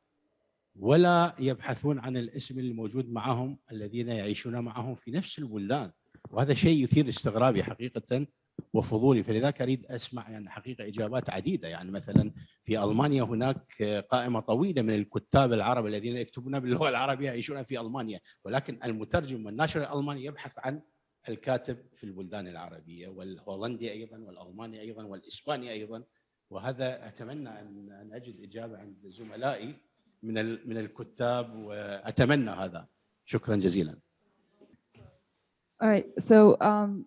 ولا يبحثون عن الاسم اللي موجود معهم الذين يعيشون معهم في نفس البلدان، وهذا شيء يثير استغرابي حقيقة وفضولي. فلذلك أريد أسمع يعني حقيقة إجابات عديدة. يعني مثلا في ألمانيا هناك قائمة طويلة من الكتاب العرب الذين يكتبون باللغة العربية يعيشون في ألمانيا، ولكن المترجم والناشر الألماني يبحث عن الكاتب في البلدان العربية، والهولندي أيضا، والألماني أيضا، والإسباني أيضا. وهذا أتمنى أن أجد إجابة عند زملائي من الكتاب، وأتمنى هذا. شكرا جزيلا. All right, so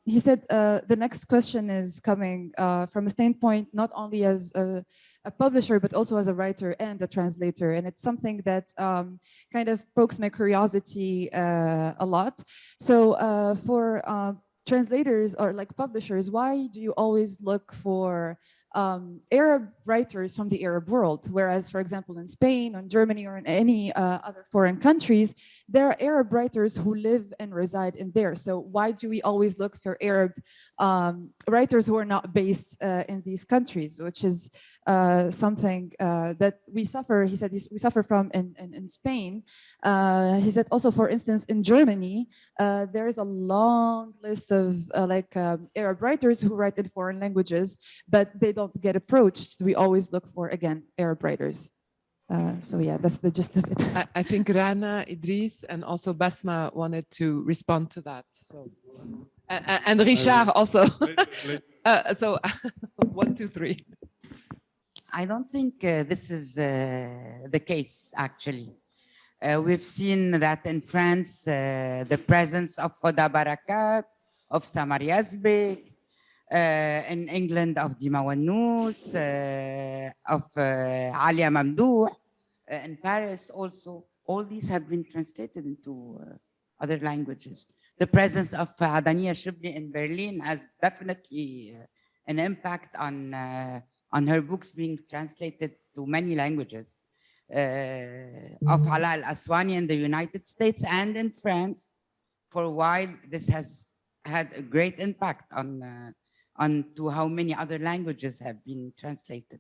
he said the next question is coming from a standpoint not only as a publisher, but also as a writer and a translator. And it's something that kind of pokes my curiosity a lot. So for translators or like publishers, why do you always look for Arab writers from the Arab world, whereas, for example, in Spain, or in Germany, or in any other foreign countries, there are Arab writers who live and reside in there. So why do we always look for Arab writers who are not based in these countries, which is something that we suffer, he said, we suffer from in Spain. He said also, for instance, in Germany, there is a long list of Arab writers who write in foreign languages, but they don't get approached. We always look for, again, Arab writers. So yeah, that's the gist of it. I think Rana, Idris, and also Basma wanted to respond to that. So, and Richard also. So 1, 2, 3. I don't think this is the case, actually. We've seen that in France, the presence of Hoda Barakat, of Samar Yazbek, in England of Dima Wannous, of Alia Mamdouh, in Paris also. All these have been translated into other languages. The presence of Adania Shibli in Berlin has definitely an impact on her books being translated to many languages. Of Hala Al-Aswani in the United States and in France. For a while, this has had a great impact on to how many other languages have been translated.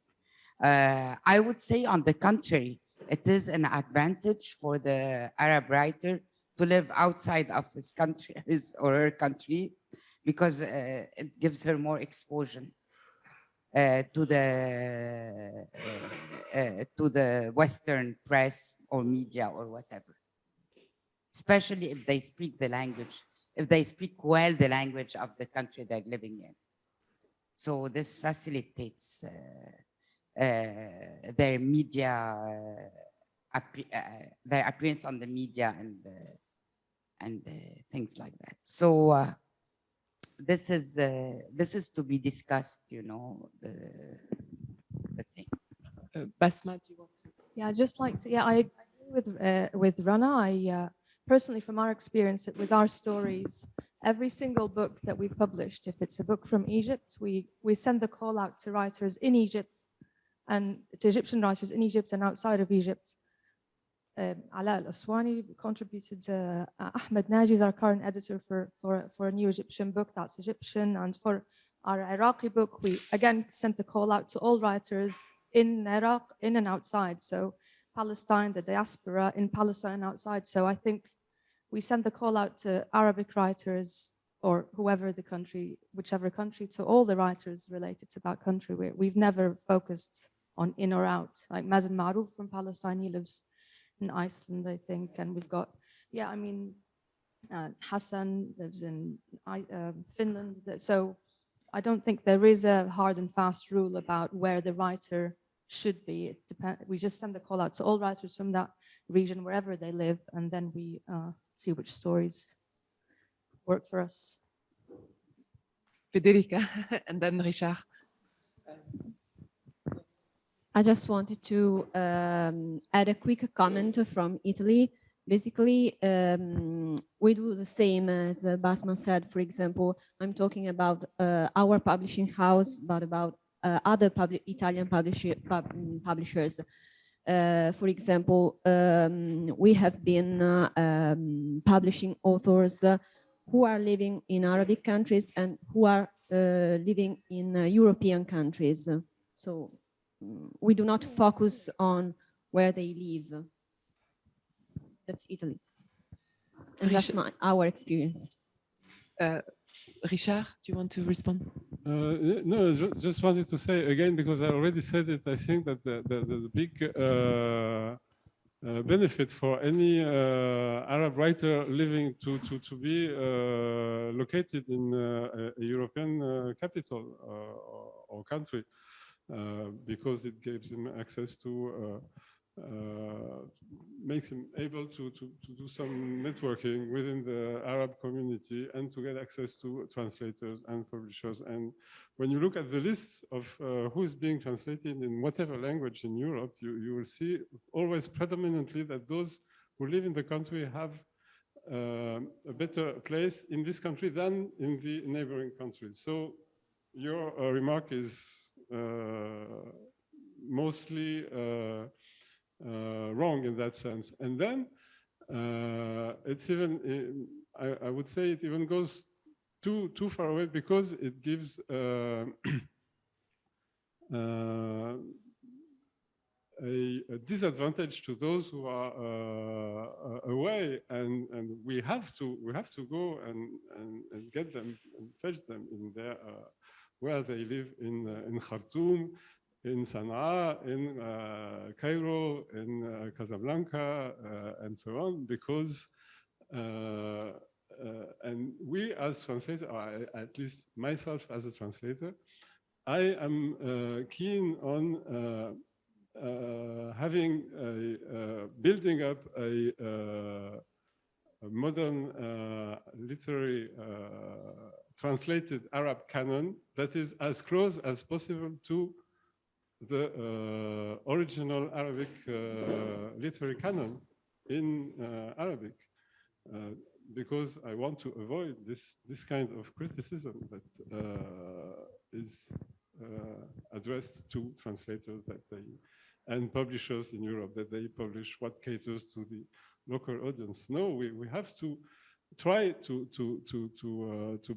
I would say, on the contrary, it is an advantage for the Arab writer to live outside of his country, his or her country, because it gives her more exposure to the Western press or media or whatever, especially if they speak the language, if they speak well the language of the country they're living in. So this facilitates their media, their appearance on the media and things like that. So this is to be discussed, you know, the thing. Basma, do you want to? Yeah, I'd just like to, yeah, I agree with Rana. I personally, from our experience with our stories, every single book that we've published, if it's a book from Egypt, we send the call out to writers in Egypt and to Egyptian writers in Egypt and outside of Egypt. Ala Al-Aswani contributed, Ahmed Naji is our current editor for a new Egyptian book that's Egyptian, and for our Iraqi book, we again sent the call out to all writers in Iraq, in and outside. So Palestine, the diaspora in Palestine outside. So I think we send the call out to Arabic writers or whoever the country, whichever country, to all the writers related to that country. We've never focused on in or out. Like Mazen Marouf from Palestine, he lives in Iceland, I think. And we've got, yeah, I mean, Hassan lives in Finland. So I don't think there is a hard and fast rule about where the writer should be. It depends. We just send the call out to all writers from that region, wherever they live, and then we see which stories work for us. Federica, and then Richard. I just wanted to add a quick comment from Italy. Basically, we do the same as Basma said. For example, I'm talking about our publishing house, but about other Italian publishers. For example, we have been publishing authors who are living in Arabic countries and who are living in European countries. So we do not focus on where they live. That's Italy. And that's our experience. Richard, do you want to respond? No, just wanted to say again, because I already said it, I think that there's a big benefit for any Arab writer living to be located in a European capital or country, because it gives him access to makes him able to do some networking within the Arab community and to get access to translators and publishers. And when you look at the list of who's being translated in whatever language in Europe, you will see always predominantly that those who live in the country have a better place in this country than in the neighboring countries. So your remark is mostly wrong in that sense. And then it's even, I would say it even goes too far away, because it gives a disadvantage to those who are away, and we have to go and get them and fetch them in their where they live in Khartoum, in Sana'a, in Cairo, in Casablanca, and so on, because and we as translators, or at least myself as a translator, I am keen on having building up a modern literary translated Arab canon that is as close as possible to the original Arabic literary canon in Arabic, because I want to avoid this kind of criticism that is addressed to translators that and publishers in Europe, that they publish what caters to the local audience. No, we have to try to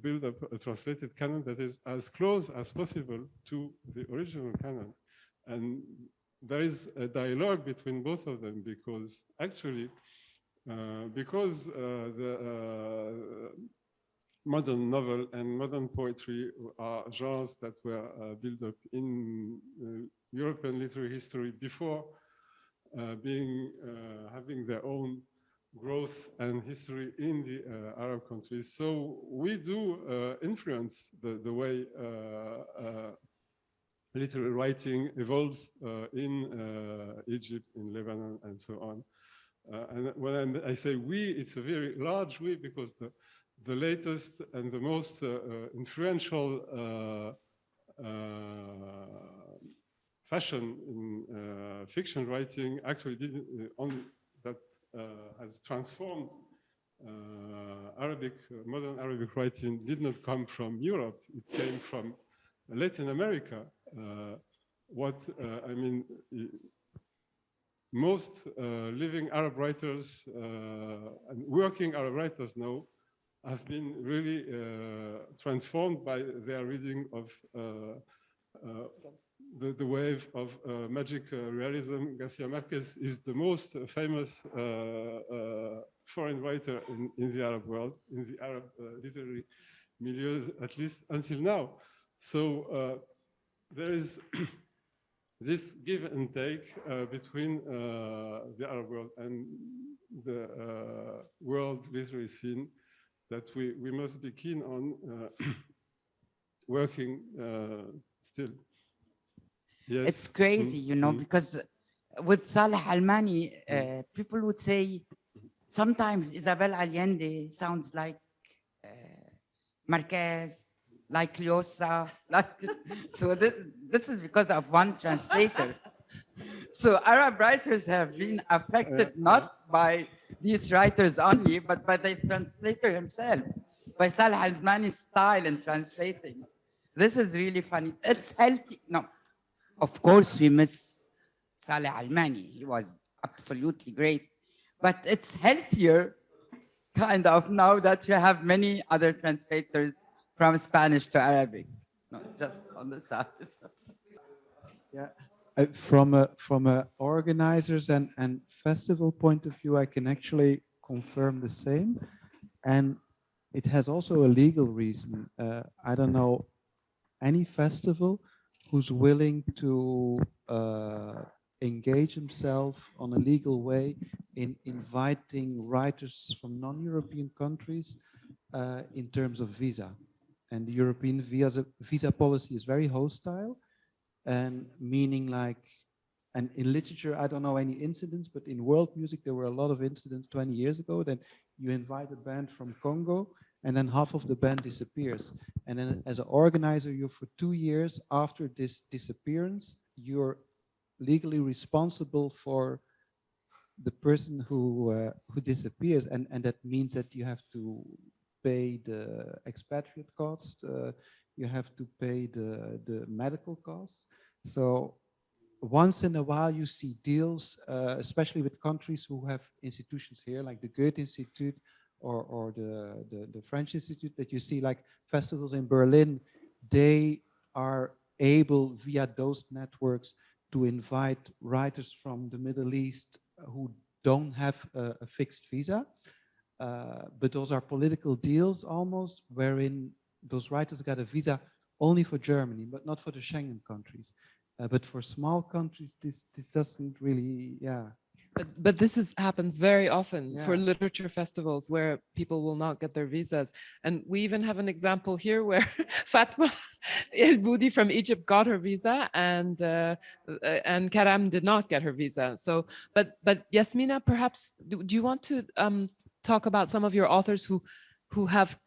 build up a translated canon that is as close as possible to the original canon. And there is a dialogue between both of them, because actually because the modern novel and modern poetry are genres that were built up in European literary history before having their own growth and history in the Arab countries. So we do influence the way literary writing evolves in Egypt, in Lebanon, and so on. And when I say we, it's a very large we, because the latest and the most influential fashion in fiction writing actually didn't has transformed modern Arabic writing did not come from Europe. It came from Latin America. I mean, most living Arab writers and working Arab writers now have been really transformed by their reading of the wave of magic realism. Garcia Marquez is the most famous foreign writer in the Arab world, in the Arab literary milieu, at least until now. So there is this give and take between the Arab world and the world literary scene that we must be keen on working still. Yes. It's crazy, you know, because with Saleh Almani, people would say sometimes Isabel Allende sounds like Marquez, like Llosa, like, so this is because of one translator. So Arab writers have been affected not by these writers only, but by the translator himself, by Saleh Almani's style in translating. This is really funny. It's healthy. No, of course we miss Saleh Almani. He was absolutely great, but it's healthier kind of now that you have many other translators from Spanish to Arabic, not just on the side. Yeah, from a organizers and festival point of view, I can actually confirm the same, and it has also a legal reason. I don't know any festival who's willing to engage himself on a legal way in inviting writers from non-European countries in terms of visa. And the European visa policy is very hostile, and meaning like, and in literature, I don't know any incidents, but in world music, there were a lot of incidents 20 years ago that you invite a band from Congo and then half of the band disappears. And then as an organizer, you're for 2 years after this disappearance, you're legally responsible for the person who disappears. And that means that you have to pay the expatriate cost, you have to pay the medical costs. So once in a while you see deals, especially with countries who have institutions here, like the Goethe Institute or the French Institute, that you see like festivals in Berlin, they are able via those networks to invite writers from the Middle East who don't have a fixed visa. But those are political deals almost, wherein those writers got a visa only for Germany, but not for the Schengen countries. But for small countries, this doesn't really, yeah. But this happens very often for Yeah. literature festivals where people will not get their visas. And we even have an example here where Fatma El Boudi from Egypt got her visa and Karam did not get her visa. So, but Yasmina, perhaps, do you want to talk about some of your authors who have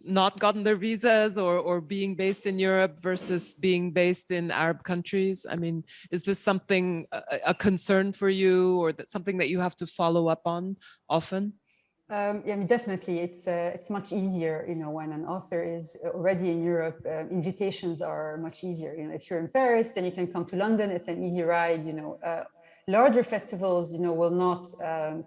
not gotten their visas or being based in Europe versus being based in Arab countries? I mean, is this something, a concern for you, or something that you have to follow up on often? Yeah, I mean, definitely, it's much easier, you know, when an author is already in Europe. Invitations are much easier. You know, if you're in Paris, then you can come to London. It's an easy ride. You know, larger festivals, you know, will not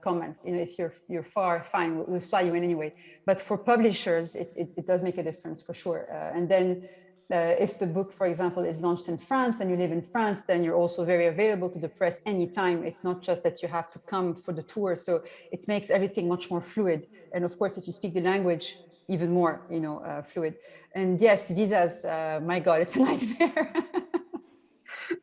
comment. You know, if you're far, fine, we'll fly you in anyway. But for publishers, it does make a difference for sure. And then if the book, for example, is launched in France and you live in France, then you're also very available to the press anytime. It's not just that you have to come for the tour. So it makes everything much more fluid. And of course, if you speak the language, even more, fluid. And yes, visas, my God, it's a nightmare.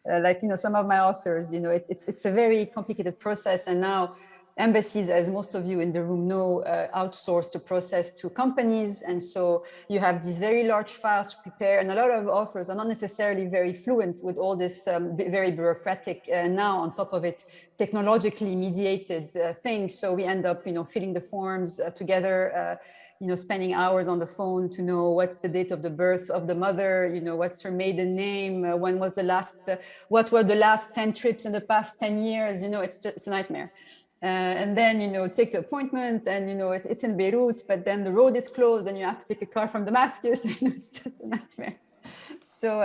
Like, some of my authors, it's a very complicated process. And now embassies, as most of you in the room know, outsource the process to companies. And so you have these very large files to prepare. And a lot of authors are not necessarily very fluent with all this very bureaucratic, now on top of it, technologically mediated things. So we end up, filling the forms together, spending hours on the phone to know what's the date of the birth of the mother, what's her maiden name, when was the last, what were the last 10 trips in the past 10 years, it's a nightmare. And then, take the appointment and, it's in Beirut, but then the road is closed and you have to take a car from Damascus. It's just a nightmare. So,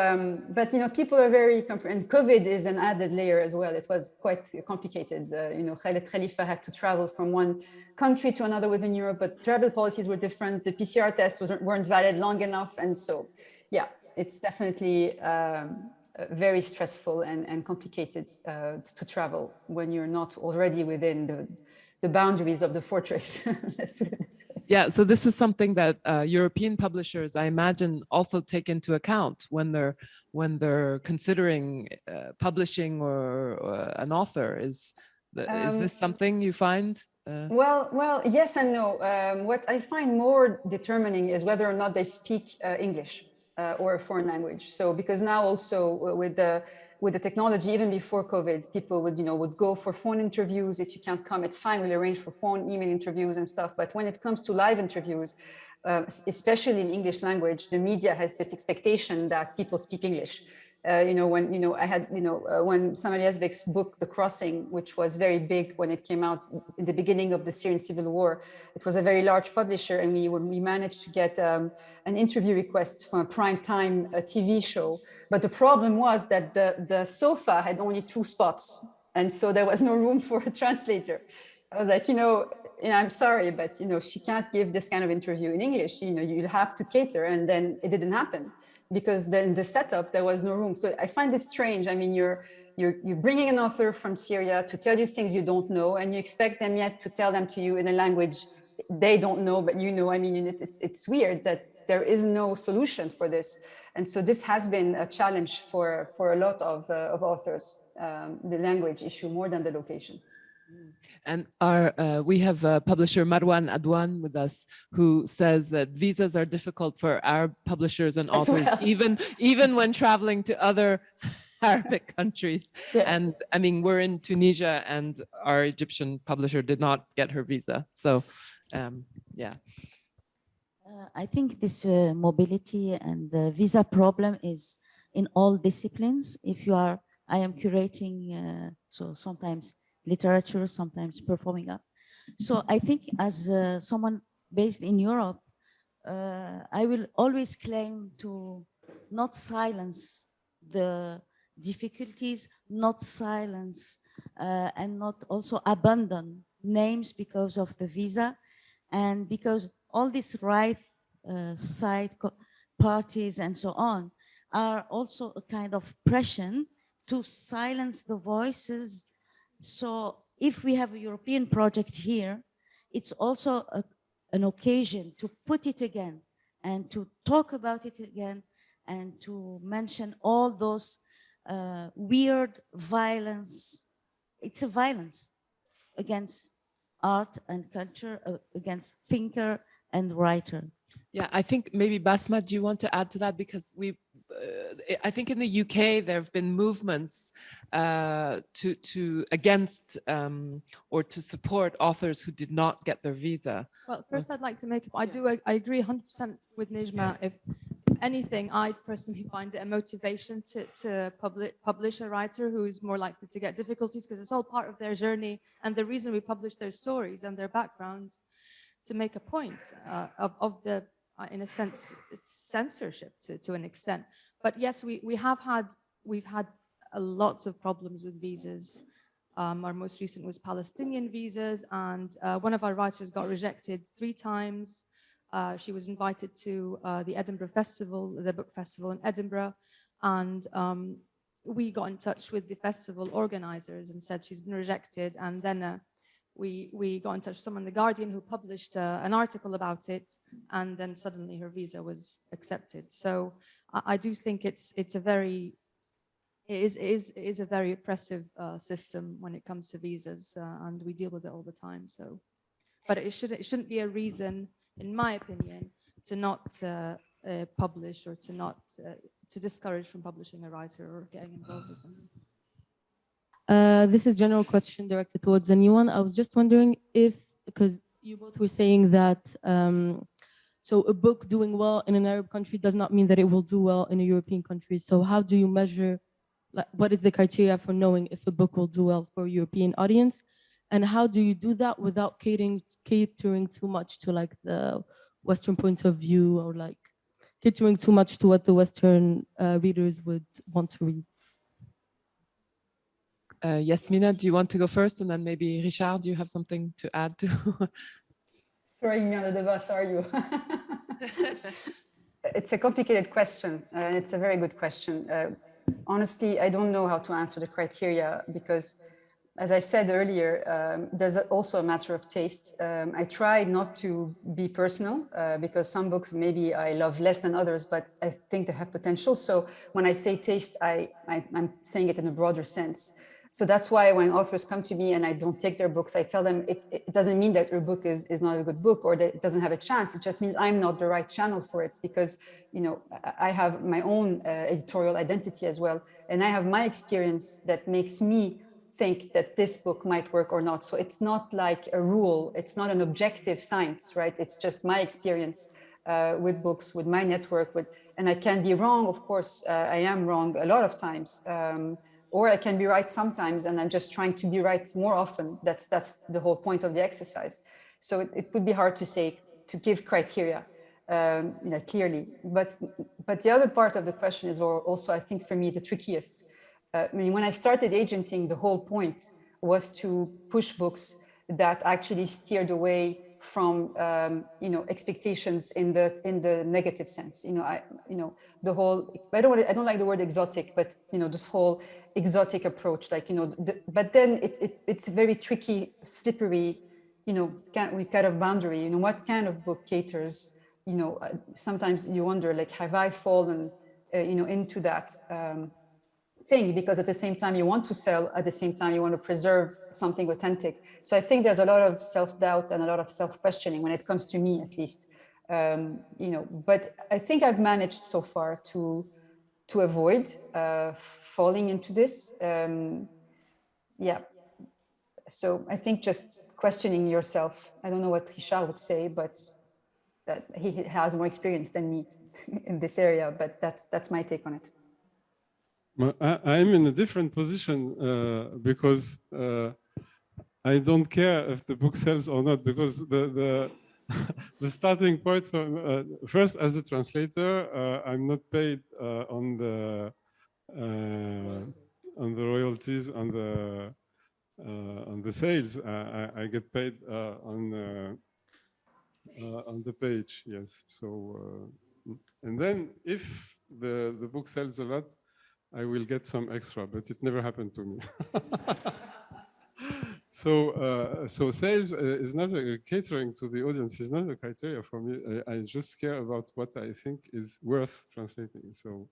but, people are very, and COVID is an added layer as well. It was quite complicated. Khaled Khalifa had to travel from one country to another within Europe, but travel policies were different. The PCR tests weren't valid long enough. And so, yeah, it's definitely very stressful and complicated to travel when you're not already within the boundaries of the fortress. Let's put it this way. Yeah, so this is something that European publishers, I imagine, also take into account when they're considering publishing or an author. Is this something you find? Well, yes and no. What I find more determining is whether or not they speak English or a foreign language. So because now also with the technology, even before COVID, people would go for phone interviews. If you can't come, it's fine. We'll arrange for phone, email interviews and stuff. But when it comes to live interviews, especially in English language, the media has this expectation that people speak English. When Samari Yazbek's book, The Crossing, which was very big when it came out in the beginning of the Syrian civil war, it was a very large publisher, and we managed to get an interview request from a primetime TV show. But the problem was that the sofa had only 2 spots, and so there was no room for a translator. I was like, I'm sorry, but she can't give this kind of interview in English. You'll have to cater, and then it didn't happen. Because then the setup, there was no room. So I find this strange. I mean, you're bringing an author from Syria to tell you things you don't know, and you expect them yet to tell them to you in a language they don't know, but I mean, it's weird that there is no solution for this. And so this has been a challenge for a lot of authors, the language issue more than the location. And we have publisher Marwan Adwan with us, who says that visas are difficult for Arab publishers and authors, even when traveling to other Arabic countries. Yes. And I mean, we're in Tunisia, and our Egyptian publisher did not get her visa. So, yeah. I think this mobility and the visa problem is in all disciplines. I am curating, so sometimes literature, sometimes performing art. So I think as someone based in Europe, I will always claim to not silence the difficulties, not silence and not also abandon names because of the visa, and because all these right side parties and so on are also a kind of pressure to silence the voices. So if we have a European project here, it's also an occasion to put it again and to talk about it again and to mention all those weird violence. It's a violence against art and culture, against thinker and writer. Yeah, I think maybe Basma, do you want to add to that? Because I think in the UK there have been movements against or to support authors who did not get their visa. Well, first I'd like to make, I agree 100% with Nejma. If anything, I personally find it a motivation to publish a writer who is more likely to get difficulties, because it's all part of their journey and the reason we publish their stories and their background, to make a point of the, in a sense, it's censorship to an extent. But yes, we've had lots of problems with visas. Our most recent was Palestinian visas, and one of our writers got rejected 3 times. She was invited to the Edinburgh Festival, the book festival in Edinburgh, and we got in touch with the festival organizers and said she's been rejected. And then we got in touch with someone in The Guardian who published an article about it, and then suddenly her visa was accepted. So I do think it is a very oppressive system when it comes to visas, and we deal with it all the time. So, but it shouldn't be a reason, in my opinion, to not publish or to not to discourage from publishing a writer or getting involved with them. This is a general question directed towards anyone. I was just wondering if, because you both were saying that, so a book doing well in an Arab country does not mean that it will do well in a European country. So how do you measure, like, what is the criteria for knowing if a book will do well for a European audience? And how do you do that without catering too much to like the Western point of view, or like catering too much to what the Western readers would want to read? Yasmina, do you want to go first? And then maybe Richard, do you have something to add to? Throwing me under the bus, are you? It's a complicated question, and it's a very good question. Honestly, I don't know how to answer the criteria because, as I said earlier, there's also a matter of taste. I try not to be personal because some books maybe I love less than others, but I think they have potential. So when I say taste, I'm saying it in a broader sense. So that's why when authors come to me and I don't take their books, I tell them it doesn't mean that your book is not a good book or that it doesn't have a chance. It just means I'm not the right channel for it because, you know, I have my own editorial identity as well. And I have my experience that makes me think that this book might work or not. So it's not like a rule. It's not an objective science, right? It's just my experience with books, with my network, and I can be wrong. Of course, I am wrong a lot of times. Or I can be right sometimes, and I'm just trying to be right more often. That's the whole point of the exercise. So it would be hard to say, to give criteria, you know, clearly. But the other part of the question is also, I think, for me, the trickiest. I mean, when I started agenting, the whole point was to push books that actually steered away from you know, expectations in the negative sense. You know, the whole, I don't like the word exotic, but you know, this whole exotic approach, like, you know, but then it's very tricky, slippery, you know, kind of boundary. You know, what kind of book caters? You know, sometimes you wonder, like, have I fallen, you know, into that thing? Because at the same time you want to sell, at the same time you want to preserve something authentic. So I think there's a lot of self-doubt and a lot of self-questioning when it comes to me, at least. You know, but I think I've managed so far to avoid falling into this. Yeah. So I think just questioning yourself. I don't know what Richard would say, but that he has more experience than me in this area, but that's my take on it. I'm in a different position because I don't care if the book sells or not, because the starting point from first, as a translator, I'm not paid on the royalties, on the sales. I get paid on the page. Yes. So and then if the book sells a lot, I will get some extra, but it never happened to me. So sales is not catering to the audience, is not a criteria for me. I just care about what I think is worth translating. So,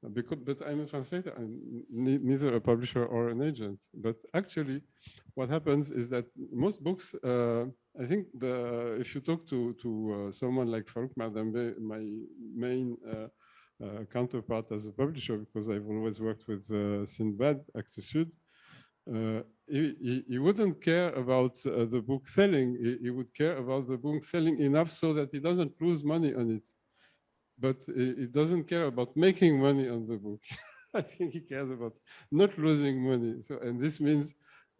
but I'm a translator, I'm neither a publisher or an agent. But actually, what happens is that most books, I think if you talk to someone like Farouk Madambe, my main counterpart as a publisher, because I've always worked with Sinbad, Actes Sud, he wouldn't care about the book selling. He would care about the book selling enough so that he doesn't lose money on it. But he doesn't care about making money on the book. I think he cares about not losing money. So, and this means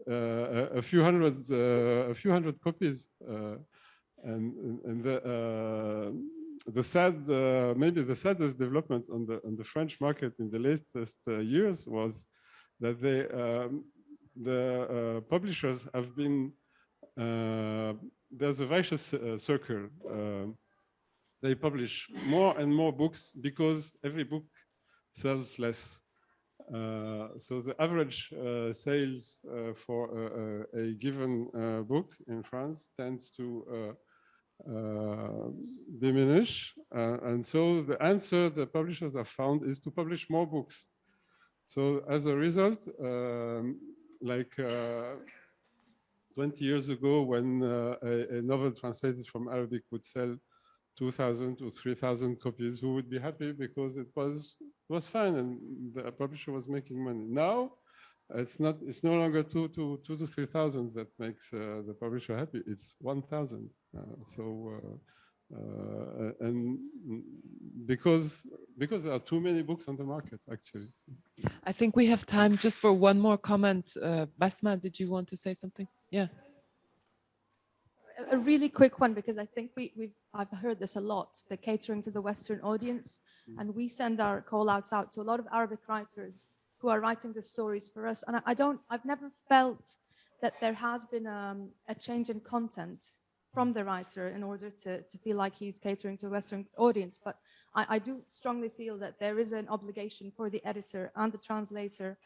a few hundred copies. And the sad, maybe the saddest development on the French market in the latest years was that the publishers have been, there's a vicious circle. they publish more and more books because every book sells less. So the average sales for a given book in France tends to diminish. And so the answer the publishers have found is to publish more books. So as a result, like 20 years ago, when a novel translated from Arabic would sell 2,000 to 3,000 copies, we would be happy because it was fine and the publisher was making money. Now, it's no longer 2,000 to 3,000 that makes the publisher happy. It's 1,000. And because there are too many books on the market, actually. I think we have time just for one more comment. Basma, did you want to say something? Yeah. A really quick one, because I think I've heard this a lot, the catering to the Western audience. And we send our call outs out to a lot of Arabic writers who are writing the stories for us. And I've never felt that there has been a change in content from the writer in order to feel like he's catering to a Western audience. But I do strongly feel that there is an obligation for the editor and the translator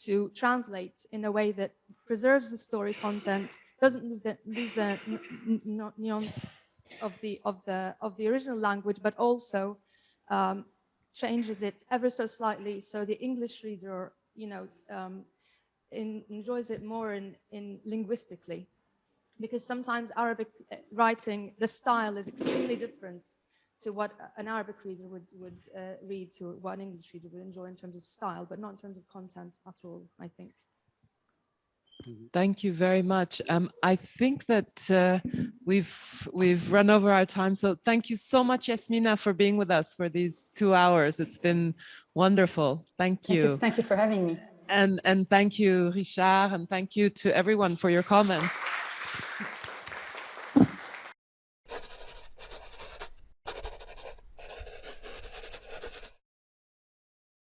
to translate in a way that preserves the story content, doesn't lose the nuance of the original language, but also changes it ever so slightly so the English reader, enjoys it more in linguistically. Because sometimes Arabic writing, the style is extremely different to what an Arabic reader would read, to what an English reader would enjoy in terms of style, but not in terms of content at all, I think. Thank you very much. I think that we've run over our time. So thank you so much, Yasmina, for being with us for these 2 hours. It's been wonderful. Thank you. Thank you for having me. And thank you, Richard, and thank you to everyone for your comments.